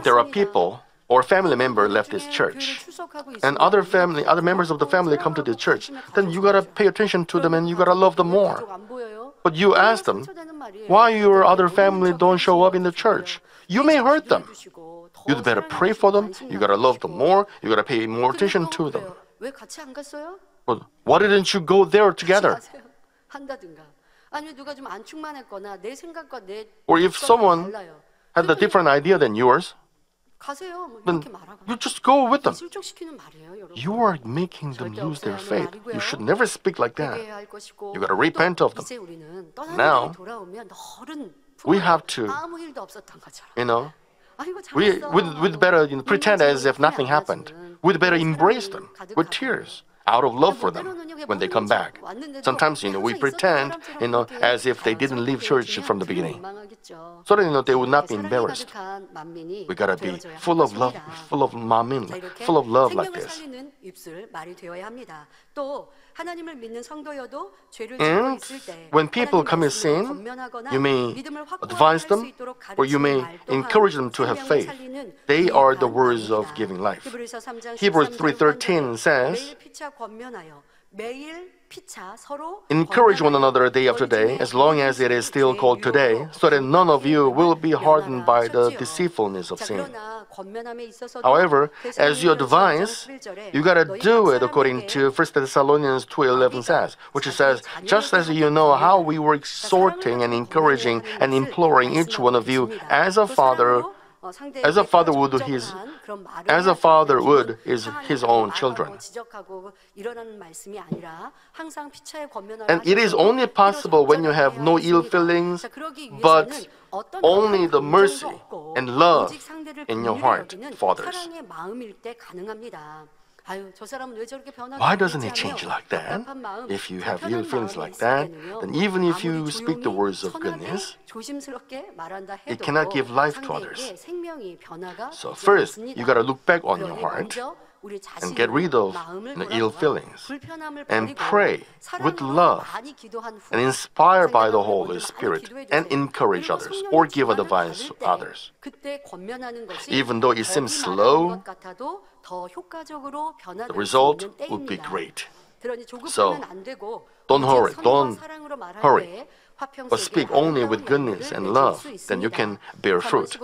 there are people or family member left this church, and other members of the family come to this church, then you gotta pay attention to them and you gotta love them more. But you ask them, why your other family don't show up in the church? You may hurt them. You'd better pray for them, you gotta love them more, you gotta pay more attention to them. But why didn't you go there together? Or if someone had a different idea than yours, then you just go with them. You are making them lose their faith. You should never speak like that. You got to repent of them. Now, we have to, 아무 일도 없었던 것처럼. you know, 아이고, we'd better pretend as if nothing happened. We'd better embrace them with tears out of love for them when they come back. Sometimes, we pretend, as if they didn't leave church from the beginning. So that, they would not be embarrassed. We gotta be full of love, full of mamin, full of love like this. And when people commit sin, you may advise them or you may encourage them to have faith. They are the words of giving life. Hebrews 3:13 says, encourage one another day after day, as long as it is still called today, so that none of you will be hardened by the deceitfulness of sin. However, as you advise, you gotta do it according to 1 Thessalonians 2:11 says, which says, just as you know how we were exhorting and encouraging and imploring each one of you as a father would his own children. And it is only possible when you have no ill feelings, but only the mercy and love in your heart, fathers. Why doesn't it change like that? If you have ill feelings like that, then even if you speak the words of goodness, it cannot give life to others. So first, you gotta look back on your heart and get rid of the ill feelings and pray with love and inspired by the Holy Spirit and encourage others or give advice to others. Even though it seems slow, the result would be great. So don't hurry, but speak only with goodness and love, then you can bear fruit.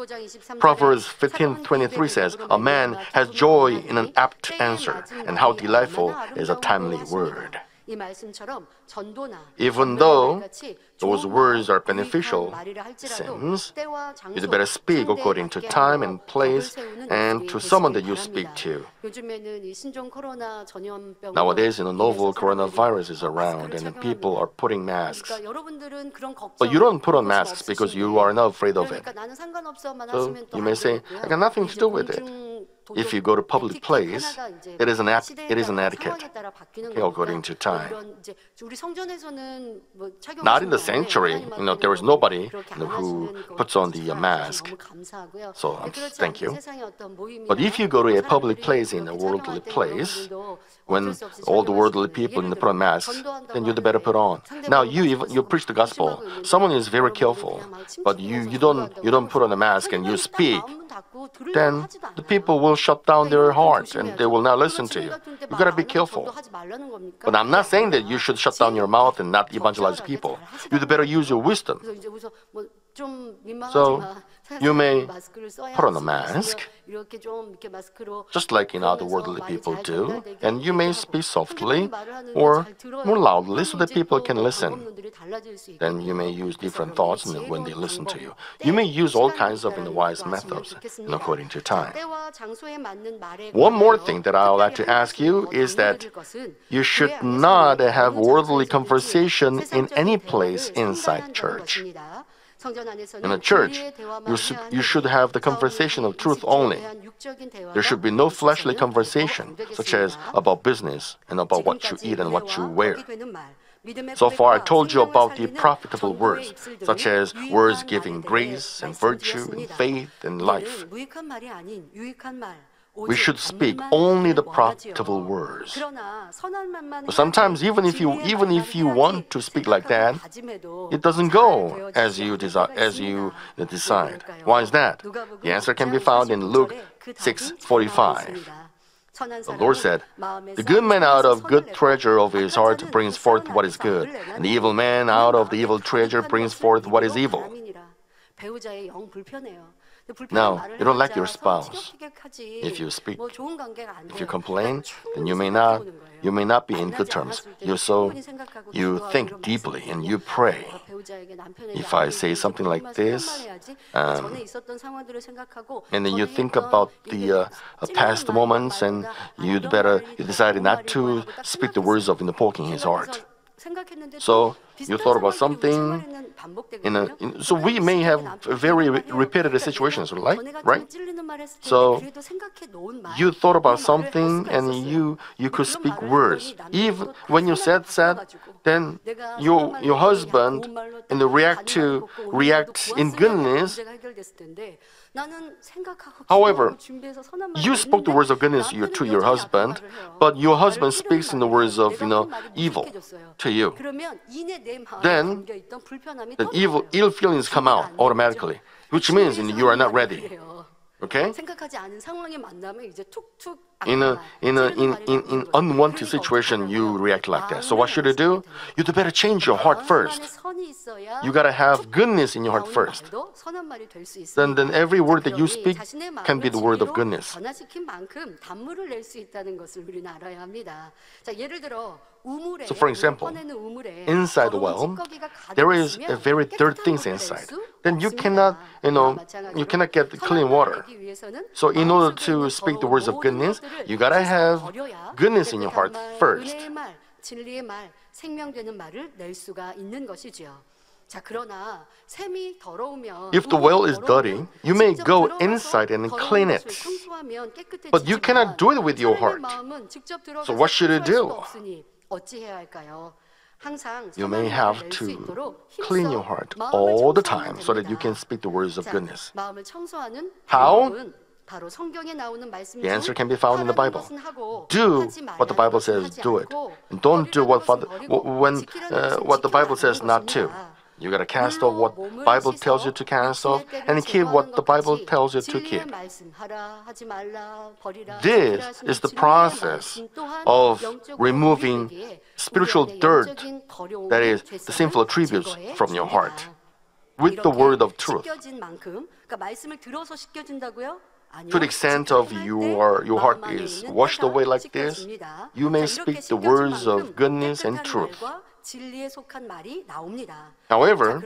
Proverbs 15:23 says, a man has joy in an apt answer, and how delightful is a timely word. Even though those words are beneficial, since you'd better speak according to time and place and to someone that you speak to. Nowadays, novel coronavirus is around and people are putting masks. But you don't put on masks because you are not afraid of it. So you may say, I got nothing to do with it. If you go to public place, it is an etiquette according to time. Not in the sanctuary, there is nobody who puts on the mask. So thank you. But if you go to a public place in a worldly place, when all the worldly people put on masks, then you'd better put on. Now you preach the gospel. Someone is very careful, but you don't put on a mask and you speak. Then the people will shut down their hearts and they will not listen to you. You gotta be careful. But I'm not saying that you should shut down your mouth and not evangelize people. You'd better use your wisdom. So you may put on a mask, just like other worldly people do, and you may speak softly or more loudly so that people can listen. Then you may use different thoughts when they listen to you. You may use all kinds of wise methods according to time. One more thing that I would like to ask you is that you should not have worldly conversation in any place inside church. In a church, you should have the conversation of truth only. There should be no fleshly conversation, such as about business and about what you eat and what you wear. So far, I told you about the profitable words, such as words giving grace and virtue and faith and life. We should speak only the profitable words. But sometimes, even if you want to speak like that, it doesn't go as you decide. Why is that? The answer can be found in Luke 6:45. The Lord said, the good man out of good treasure of his heart brings forth what is good, and the evil man out of the evil treasure brings forth what is evil. Now, you don't like your spouse. If you speak, if you complain, then you may not be in good terms. You think deeply and you pray. If I say something like this, and then you think about the past moments, and you decided not to speak the words of poking his heart. So You thought about something so we may have very repetitive situations, right? So you thought about something and you could speak words. Even when you said, then your husband and react in goodness. However, you spoke the words of goodness to your husband, but your husband speaks in the words of evil to you. Then the ill feelings come out automatically, which means you are not ready. Okay? In unwanted situation, you react like that. So what should you do? You better change your heart first. You gotta have goodness in your heart first. Then every word that you speak can be the word of goodness. So for example, inside the well, there is a very dirty things inside. Then you cannot get the clean water. So in order to speak the words of goodness, you gotta have goodness in your heart first. If the well is dirty, you may go inside and clean it. But you cannot do it with your heart. So what should you do? You may have to clean your heart all the time so that you can speak the words of goodness. How? The answer can be found in the Bible. Do what the Bible says, do it. And don't do what the Bible says not to. You gotta cast off what the Bible tells you to cast off and keep what the Bible tells you to keep. This is the process of removing spiritual dirt, that is, the sinful attributes from your heart, with the word of truth. To the extent of your heart is washed away like this, you may speak the words of goodness and truth. However,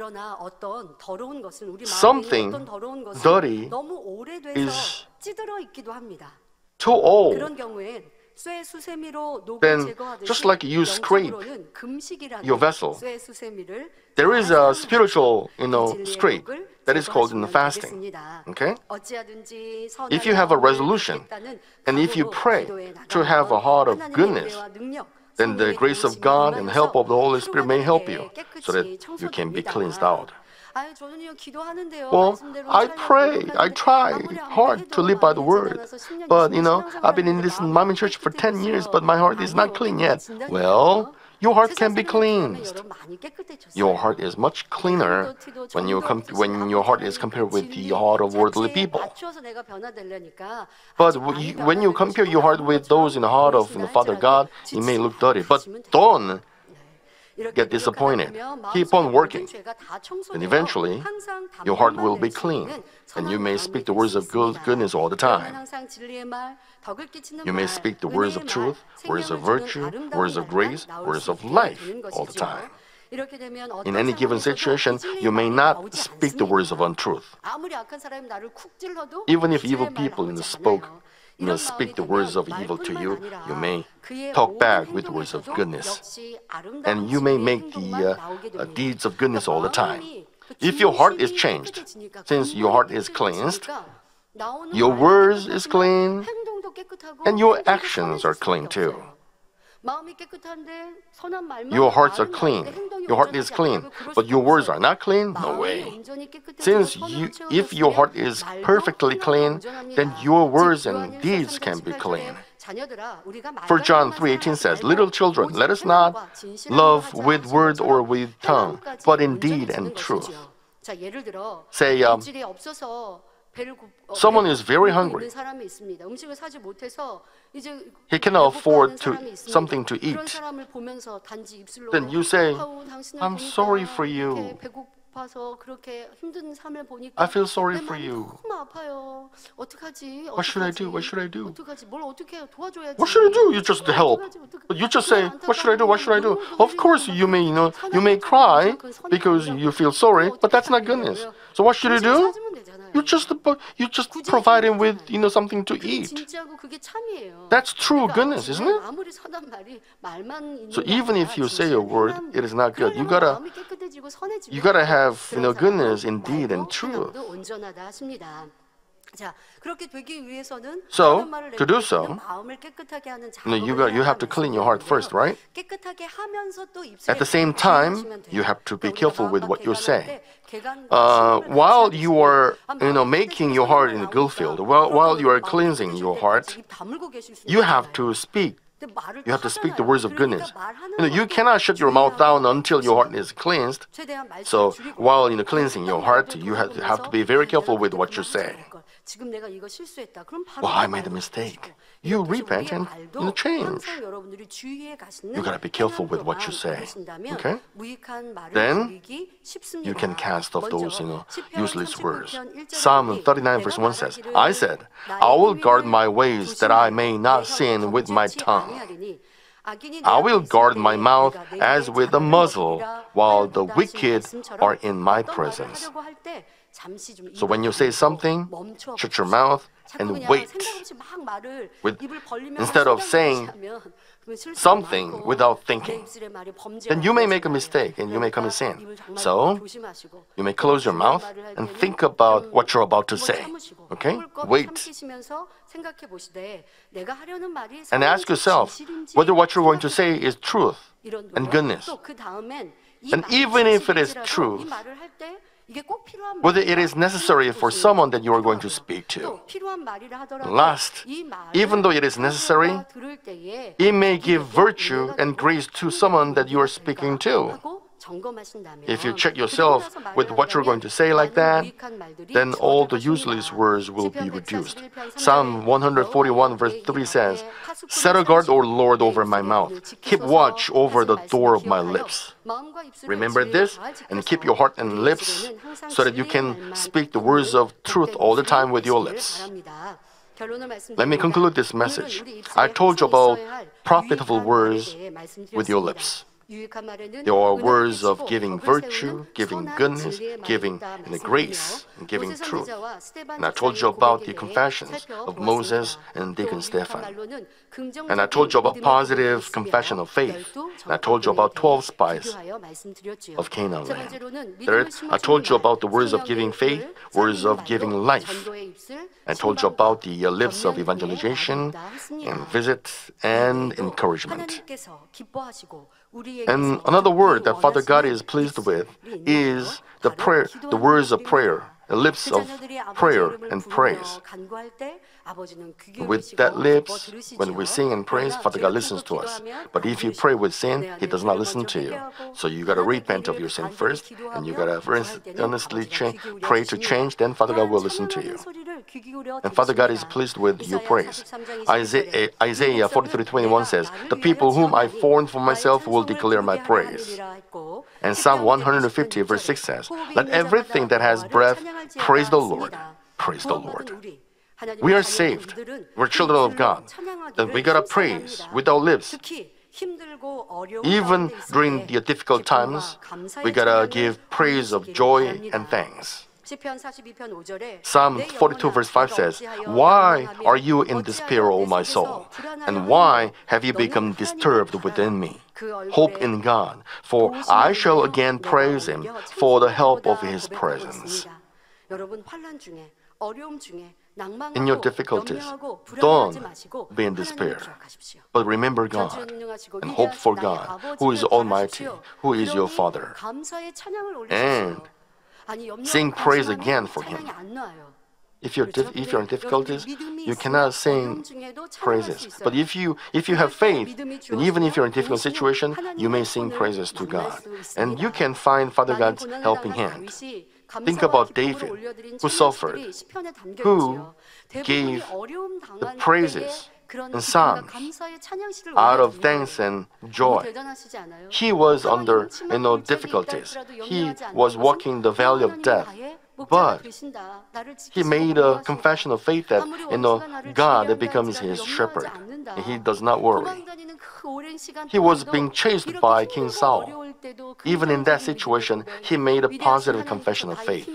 something dirty is too old. Then, just like you scrape your vessel, there is a spiritual, scrape that is called fasting. Okay? If you have a resolution and if you pray to have a heart of goodness, then the grace of God and help of the Holy Spirit may help you so that you can be cleansed out. Well, I pray, I try hard to live by the word. But, I've been in this Manmin church for 10 years, but my heart is not clean yet. Well, your heart can be cleansed. Your heart is much cleaner when your heart is compared with the heart of worldly people. But when you compare your heart with those in the heart of Father God, it may look dirty. But don't get disappointed. Keep on working. And eventually, your heart will be clean. And you may speak the words of goodness all the time. You may speak the words of truth, words of virtue, words of grace, words of life all the time. In any given situation, you may not speak the words of untruth. Even if evil people speak the words of evil to you, you may talk back with words of goodness. And you may make the deeds of goodness all the time. If your heart is changed, since your heart is cleansed, your words is clean, and your actions are clean too. Your hearts are clean. Your heart is clean, but your words are not clean? No way. Since if your heart is perfectly clean, then your words and deeds can be clean. For John 3:18 says, "Little children, let us not love with word or with tongue, but in deed and truth." Say, someone is very hungry. He cannot afford something to eat. Then you say, "I'm sorry for you. I feel sorry for you. What should I do? What should I do? What should I do? You just help. But you just say, "What should I do? What should I do?" Of course, you may cry because you feel sorry, but that's not goodness. So what should you do? You just provide him with something to 그게 eat. 진짜고 그게 참이에요. That's true 그러니까 goodness, isn't it? 아무리 선한 말이 말만 있는 So 게 even 아니라 if you say a 진실한 word, 행함, it is not good. You 그러려면 gotta 마음이 깨끗해지고 선해지고 you gotta have 그런 goodness 사람은 in deed and 말도 truth. 행함도 온전하다 하십니다. 자, 그렇게 되기 위해서는 So, 하는 말을 to do 내뱉을 so, 때는 마음을 깨끗하게 하는 you have to clean your heart first, right? 깨끗하게 하면서 또 입술에 At the same time, 주의하시면 돼요. you have to be 그러니까 careful with 우리가 what you 마음과 say. 개간할 때 개간과 신임을 같이 While 하듯이 you are, 마음이 making 깨끗해지고 your heart in 선한 good 말이 field, 나오니까 while you are 마음이 cleansing 깨끗해질 your 때까지 heart, 입 다물고 계실 수 you have 있잖아요. to speak. 근데 말을 You have to speak the 하잖아요. words of goodness. 그러니까 말하는 You 것도 cannot shut your mouth down 주의하고 until your heart is cleansed. 최대한 말씀을 So 줄이고 while cleansing your heart, 어떤 you 말도 have to be 돌아보면서 very careful 내가 with 그때 what you 그만하지 say. 않을 걸. 지금 내가 이거 실수했다. 그럼 바로 Well, I 그 made a 말도 mistake. 고치고. You 이렇게 해서 repent 우리의 and 말도 change. 항상 여러분들이 주의해 가시는 You gotta be careful with what you 행함으로만 say. 하신다면 Okay? 무익한 말을 Then 줄이기 쉽습니다. you can cast off 먼저 those 시편 useless words. 39편 1절에 Psalm 보니 39 verse 1 내가 says, 말하기를 I said, 나의 I will guard 행위를 my ways that I may not 조심하여 sin with my 범죄치 tongue. 아니하리니 악인이 내 I 앞에 will 있을 guard 때에 my mouth 내가 내 as 입에 with a 자를 muzzle, 먹이리라 while the 하였도다 하신 wicked 말씀처럼 are in my 어떤 말을 presence. 하려고 할 때 잠시 좀 So when 입을 you say 다물고 something, 멈춰 shut your 보십시오. mouth 자꾸 and 그냥 wait. 생각 없이 막 말을 With- 입을 벌리면서 instead of 생각 없이 saying 하면 그러면 실수가 something 많고 without 내 thinking, 입술의 말이 범죄가 then you may make a 되어지잖아요. mistake and you may commit 그러니까 sin. 입을 정말 So 조심하시고 you may close your 중요한 mouth 말을 할 and 때는 think about 좀 what you're about to 한번 say. 참으시고 Okay? 꿀꺽 Wait. 삼키시면서 생각해 보시되 내가 하려는 말이 And ask 선인지 yourself 진실인지 whether what you're going to say 생각해 is truth 이런 and 노력. goodness. 또 그 다음엔 이 And 말이 even if it is 진실일지라도 truth, 이 말을 할 때 이게 꼭 필요한 whether it is 말인가 necessary for 생각해 someone that you are 보시는 going to 거예요. speak to. 또 필요한 말이라 하더라도 Last, 이 말을 even though it is necessary, 상대가 들을 때에 it may give 이게 virtue 은혜가 and 되고 grace to 상대에게 someone that you are 은혜가 speaking 될까 to. 하고 점검하신다면 If you check 그리고 yourself 나서 말을 with what you're going to say like that, 한다면 많은 유익한 말들이 then all the 주어질 useless 것입니다. words will be 시편 reduced. 141편 3절에 Psalm 141 verse 3 says, Set a guard, O Lord, over my mouth. Keep watch over the door of my lips. Remember this and keep your heart and lips so that you can speak the words of truth all the time with your lips. Let me conclude this message. I told you about profitable words with your lips. There are words of giving virtue, giving goodness, giving grace, and giving truth. And I told you about the confessions of Moses and Deacon Stephan. And I told you about positive confession of faith. And I told you about 12 spies of Canaan land. Third, I told you about the words of giving faith, words of giving life. I told you about the lips of evangelization and visit and encouragement. And another word that Father God is pleased with is the prayer, the words of prayer, the lips of prayer and praise. With that lips, when we sing and praise, Father God listens to us. But if you pray with sin, He does not listen to you. So you got to repent of your sin first, and you got to earnestly pray to change, then Father God will listen to you. And Father God is pleased with your praise. Isaiah 43:21 says, The people whom I formed for myself will declare my praise. And Psalm 150 verse 6 says, Let everything that has breath praise the Lord. Praise the Lord. We are saved. We're children of God. Then we gotta praise with our lips. Even during the difficult times, we gotta give praise of joy and thanks. Psalm 42 verse 5 says, Why are you in despair, O my soul? And why have you become disturbed within me? Hope in God, for I shall again praise Him for the help of His presence. In your difficulties, don't be in despair, but remember God and hope for God, who is Almighty, who is your Father, and sing praise again for Him. If you're in difficulties, you cannot sing praises. But if you have faith, then even if you're in a difficult situation, you may sing praises to God. And you can find Father God's helping hand. Think about David, who suffered, who gave the praises and psalms out of thanks and joy. He was under difficulties. He was walking the valley of death. But he made a confession of faith that God becomes his shepherd. And he does not worry. He was being chased by King Saul. Even in that situation, he made a positive confession of faith.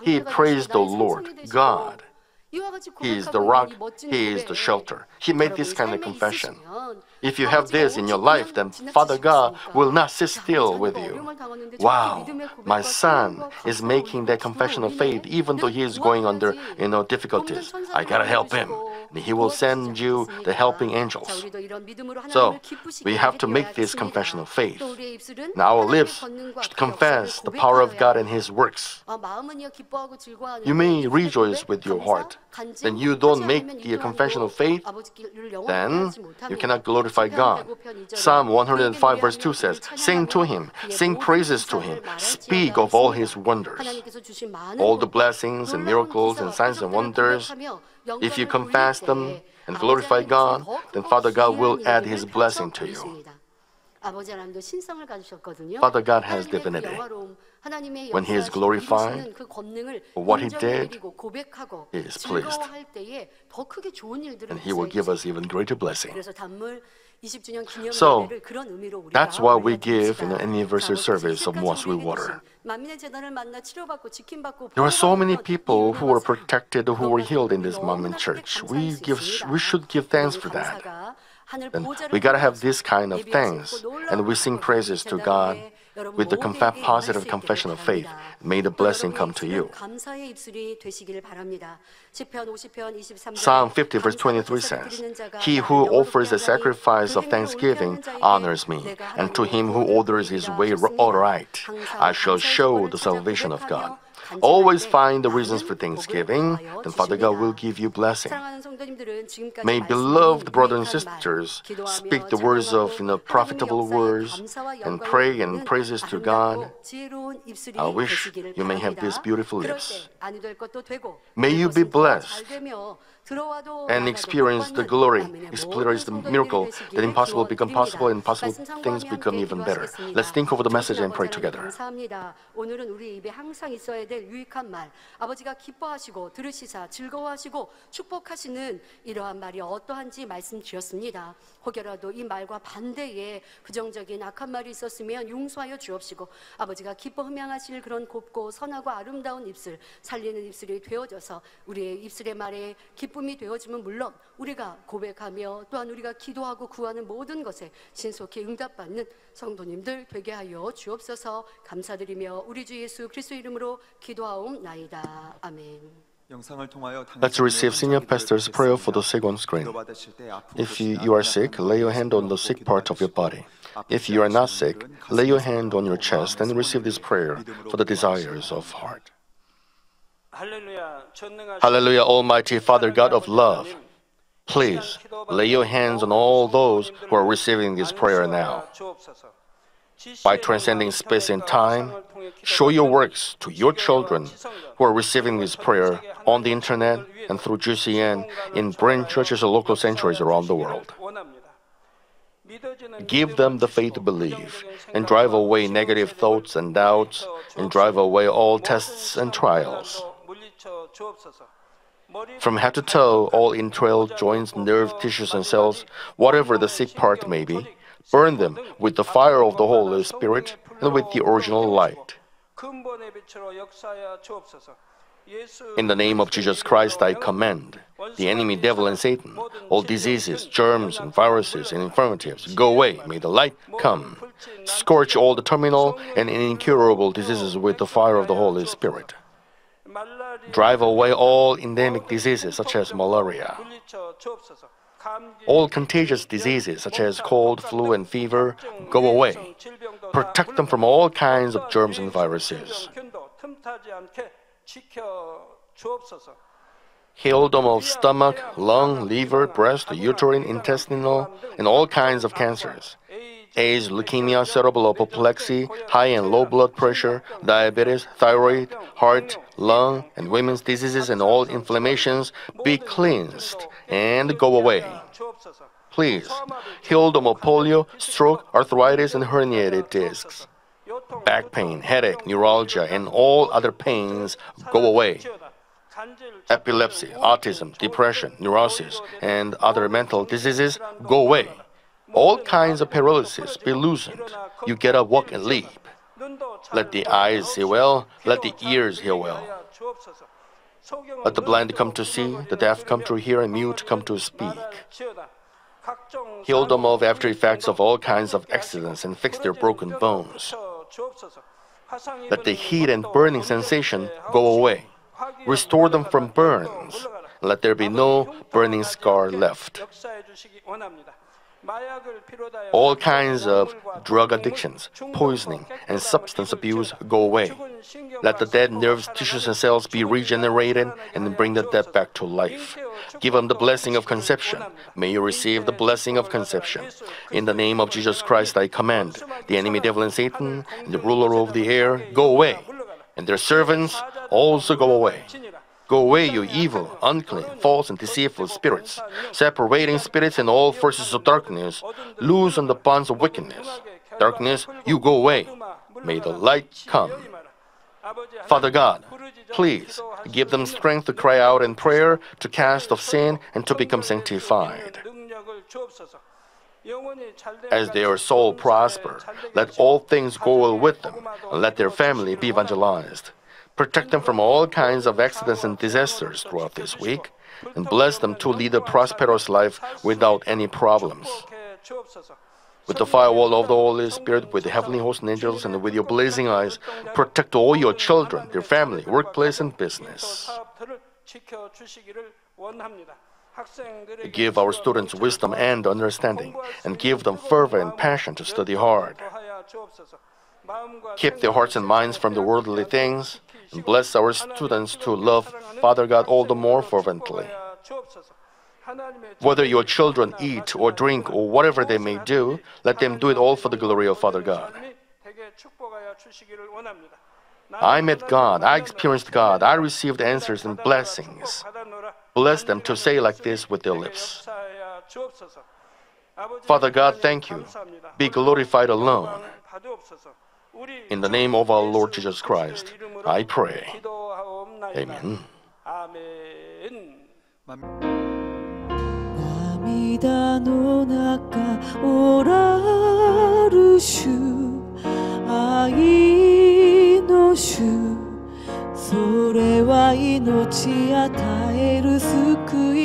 He praised the Lord, God. He is the rock, He is the shelter. He made this kind of confession. If you have this in your life, then Father God will not sit still with you. Wow, my son is making that confession of faith even though he is going under difficulties. I gotta help him. He will send you the helping angels. So, we have to make this confession of faith. Now our lips should confess the power of God and His works. You may rejoice with your heart. Then you don't make the confession of faith, then you cannot glorify God. Psalm 105 verse 2 says, "Sing to Him, sing praises to Him, speak of all His wonders." All the blessings and miracles and signs and wonders, if you confess them and glorify God, then Father God will add His blessing to you. Father God has divinity. When He is glorified for what He did, He is pleased. And He will give us even greater blessing. So, that's why we give in the anniversary service of Moa Sweetwater. There are so many people who were protected, who were healed in this Manmin church. We should give thanks for that. And we gotta have this kind of thanks, and we sing praises to God with the positive confession of faith. May the blessing come to you. Psalm 50 verse 23 says, "He who offers a sacrifice of thanksgiving honors me, and to him who orders his way aright, I shall show the salvation of God." Always find the reasons for thanksgiving, then Father God will give you blessing. May beloved brothers and sisters speak the words of profitable words and pray and praises to God. I wish you may have these beautiful lips. May you be blessed and experience the glory, experience the miracle, that impossible become possible and possible things become even better. Let's think over the message and pray together. 오늘은 우리 입에 항상 있어야 될 유익한 말, 아버지가 기뻐하시고 들으시사 즐거워하시고 축복하시는 이러한 말이 어떠한지 말씀 주셨습니다. 혹여라도 이 말과 반대에 부정적인 악한 말이 있었으면 용서하여 주옵시고 아버지가 기뻐 흠양하실 그런 곱고 선하고 아름다운 입술, 살리는 입술이 되어져서 우리의 입술의 말에 기쁨이 되어지면 물론 우리가 고백하며 또한 우리가 기도하고 구하는 모든 것에 신속히 응답받는 성도님들 되게 하여 주옵소서. 감사드리며 우리 주 예수 그리스도 이름으로 기도하옵나이다. 아멘. Let's receive Senior Pastor's prayer for the sick on screen. If you are sick, lay your hand on the sick part of your body. If you are not sick, lay your hand on your chest and receive this prayer for the desires of heart. Hallelujah, Almighty Father God of love. Please lay your hands on all those who are receiving this prayer now. By transcending space and time, show your works to your children who are receiving this prayer on the internet and through GCN in branch churches or local sanctuaries around the world. Give them the faith to believe and drive away negative thoughts and doubts and drive away all tests and trials. From head to toe, all entrails, joints, nerve, tissues, and cells, whatever the sick part may be, burn them with the fire of the Holy Spirit and with the original light. In the name of Jesus Christ, I command the enemy devil and Satan, all diseases, germs, and viruses and infirmities, go away, may the light come. Scorch all the terminal and incurable diseases with the fire of the Holy Spirit. Drive away all endemic diseases such as malaria. All contagious diseases such as cold, flu, and fever, go away. Protect them from all kinds of germs and viruses. Heal them of stomach, lung, liver, breast, uterine, intestinal, and all kinds of cancers. AIDS, leukemia, cerebral apoplexy, high and low blood pressure, diabetes, thyroid, heart, lung, and women's diseases and all inflammations be cleansed and go away. Please, heal them of polio, stroke, arthritis, and herniated discs. Back pain, headache, neuralgia, and all other pains go away. Epilepsy, autism, depression, neurosis, and other mental diseases go away. all kinds of paralysis be loosened. You get up, walk, and leap. Let the eyes see well, let the ears hear well. Let the blind come to see, the deaf come to hear, and mute come to speak. Heal them of after effects of all kinds of accidents and fix their broken bones. Let the heat and burning sensation go away. Restore them from burns. Let there be no burning scar left. All kinds of drug addictions, poisoning, and substance abuse go away. Let the dead nerves, tissues, and cells be regenerated and bring the dead back to life. Give them the blessing of conception. May you receive the blessing of conception. In the name of Jesus Christ, I command the enemy devil and Satan and the ruler of the air, go away, and their servants also go away. Go away, you evil, unclean, false, and deceitful spirits, separating spirits and all forces of darkness, loosen the bonds of wickedness. Darkness, you go away. May the light come. Father God, please give them strength to cry out in prayer, to cast off sin, and to become sanctified. As their soul prosper, let all things go well with them, and let their family be evangelized. Protect them from all kinds of accidents and disasters throughout this week, and bless them to lead a prosperous life without any problems. With the firewall of the Holy Spirit, with the heavenly host and angels, and with your blazing eyes, protect all your children, their family, workplace, and business. Give our students wisdom and understanding, and give them fervor and passion to study hard. Keep their hearts and minds from the worldly things, and bless our students to love Father God all the more fervently. Whether your children eat or drink or whatever they may do, let them do it all for the glory of Father God. I met God, I experienced God, I received answers and blessings. Bless them to say like this with their lips. Father God, thank you. Be glorified alone. In the name of our Lord Jesus Christ, I pray. Amen.涙の中おらる主愛の主それは命与える救い